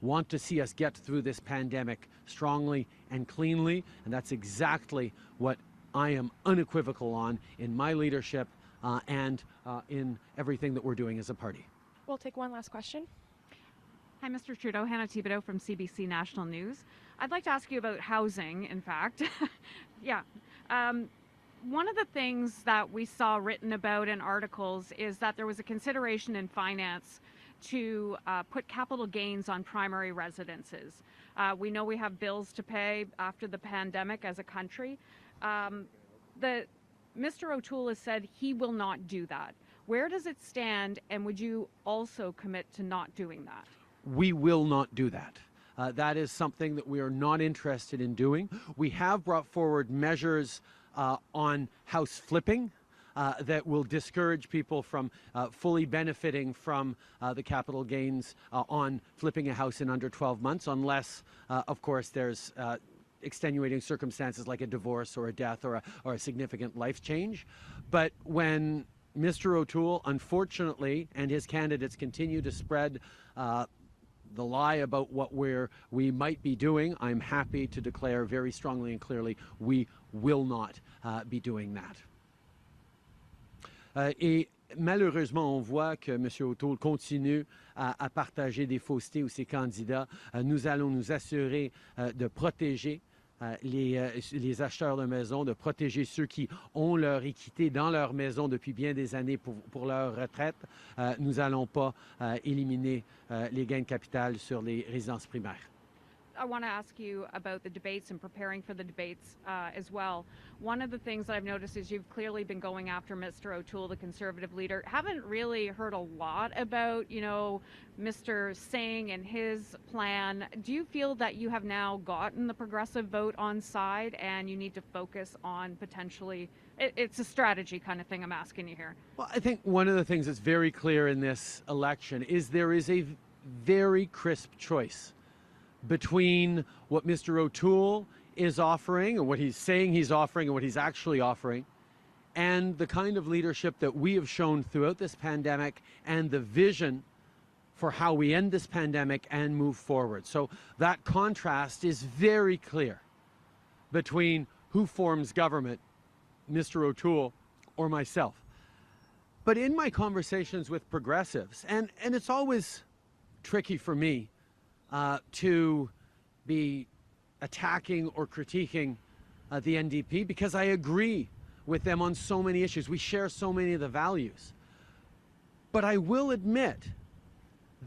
want to see us get through this pandemic strongly and cleanly, and that's exactly what I am unequivocal on in my leadership and in everything that we're doing as a party. We'll take one last question. Hi, Mr. Trudeau. Hannah Thibodeau from CBC National News. I'd like to ask you about housing, in fact. Yeah. One of the things that we saw written about in articles is that there was a consideration in finance to put capital gains on primary residences. We know we have bills to pay after the pandemic as a country. Mr. O'Toole has said he will not do that. Where does it stand, and would you also commit to not doing that? We will not do that. That is something that we are not interested in doing. We have brought forward measures on house flipping that will discourage people from fully benefiting from the capital gains on flipping a house in under 12 months, unless, of course, there's extenuating circumstances like a divorce or a death or a significant life change. But when Mr. O'Toole, unfortunately, and his candidates continue to spread the lie about what we might be doing, I'm happy to declare very strongly and clearly we will not be doing that. Et malheureusement, on voit que M. O'Toole continue à partager des faussetés ou ses candidats. Nous allons nous assurer de protéger les acheteurs de maisons, de protéger ceux qui ont leur équité dans leur maison depuis bien des années pour leur retraite. Nous n'allons pas éliminer les gains de capital sur les résidences primaires. I want to ask you about the debates and preparing for the debates as well. One of the things that I've noticed is you've clearly been going after Mr. O'Toole, the Conservative leader. Haven't really heard a lot about, you know, Mr. Singh and his plan. Do you feel that you have now gotten the progressive vote on side and you need to focus on potentially, it's a strategy kind of thing I'm asking you here? Well, I think one of the things that's very clear in this election is there is a very crisp choice between what Mr. O'Toole is offering and what he's saying he's offering and what he's actually offering, and the kind of leadership that we have shown throughout this pandemic and the vision for how we end this pandemic and move forward. So that contrast is very clear between who forms government, Mr. O'Toole or myself. But in my conversations with progressives, and it's always tricky for me to be attacking or critiquing the NDP because I agree with them on so many issues. We share so many of the values. But I will admit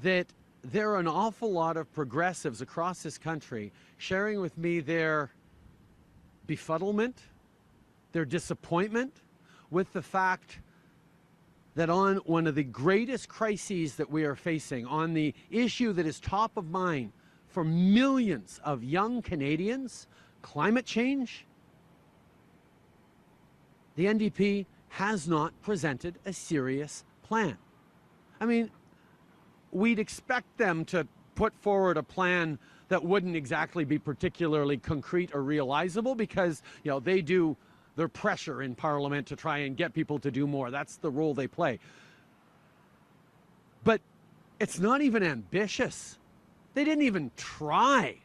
that there are an awful lot of progressives across this country sharing with me their befuddlement, their disappointment with the fact that on one of the greatest crises that we are facing, on the issue that is top of mind for millions of young Canadians, climate change, the NDP has not presented a serious plan. I mean, we'd expect them to put forward a plan that wouldn't exactly be particularly concrete or realizable because, you know, they do their pressure in Parliament to try and get people to do more. That's the role they play. But it's not even ambitious. They didn't even try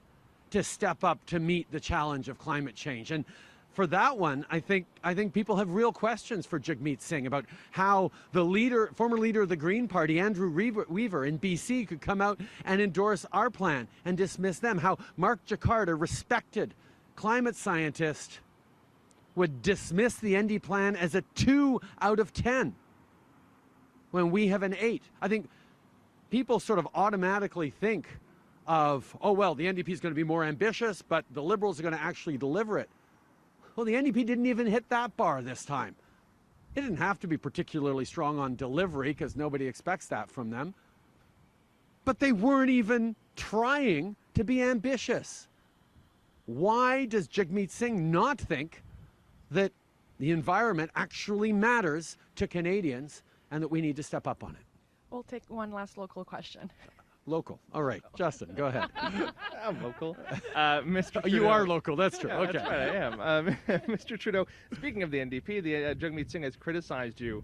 to step up to meet the challenge of climate change. And for that one, I think people have real questions for Jagmeet Singh about how the former leader of the Green Party, Andrew Weaver in BC, could come out and endorse our plan and dismiss them. How Mark Jaccard, a respected climate scientist, would dismiss the ND plan as a 2 out of 10 when we have an 8. I think people sort of automatically think of, oh, well, the NDP is going to be more ambitious, but the Liberals are going to actually deliver it. Well, the NDP didn't even hit that bar this time. It didn't have to be particularly strong on delivery because nobody expects that from them. But they weren't even trying to be ambitious. Why does Jagmeet Singh not think that the environment actually matters to Canadians and that we need to step up on it? We'll take one last local question. Local. All right. Justin, go ahead. I'm local. Mr. Trudeau. You are local. That's true. Yeah, okay. That's right, I am. Mr. Trudeau, speaking of the NDP, Jagmeet Singh has criticized you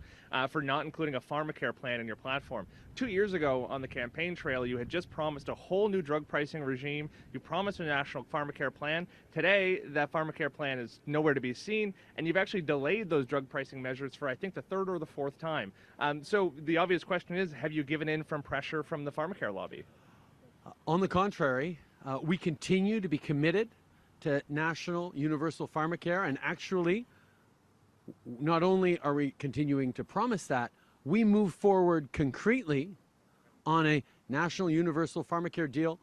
for not including a pharmacare plan in your platform. 2 years ago on the campaign trail, you had just promised a whole new drug pricing regime. You promised a national pharmacare plan. Today, that pharmacare plan is nowhere to be seen, and you've actually delayed those drug pricing measures for, I think, the third or the fourth time. So the obvious question is, have you given in from pressure from the pharmacare lobby? On the contrary, we continue to be committed to national universal pharmacare, and actually, not only are we continuing to promise that, we move forward concretely on a national universal pharmacare deal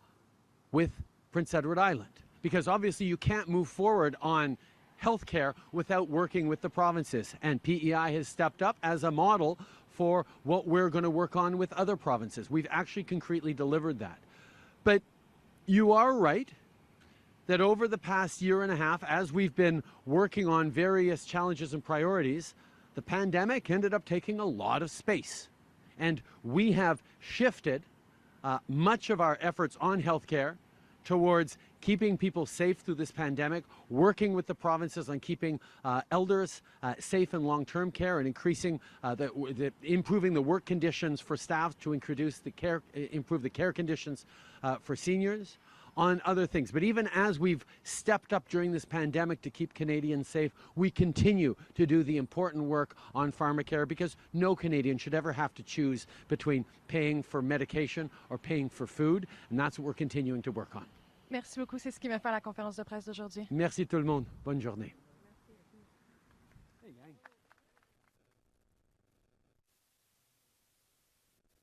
with Prince Edward Island. Because obviously you can't move forward on healthcare without working with the provinces. And PEI has stepped up as a model for what we're going to work on with other provinces. We've actually concretely delivered that. But you are right that over the past year and a half, as we've been working on various challenges and priorities, the pandemic ended up taking a lot of space. And we have shifted much of our efforts on healthcare towards keeping people safe through this pandemic, working with the provinces on keeping elders safe in long-term care and increasing improving the work conditions for staff to improve the care conditions for seniors, on other things. But even as we've stepped up during this pandemic to keep Canadians safe, we continue to do the important work on pharmacare because no Canadian should ever have to choose between paying for medication or paying for food, and that's what we're continuing to work on. Merci beaucoup. C'est ce qui m'a fait à la conférence de presse d'aujourd'hui. Merci tout le monde. Bonne journée.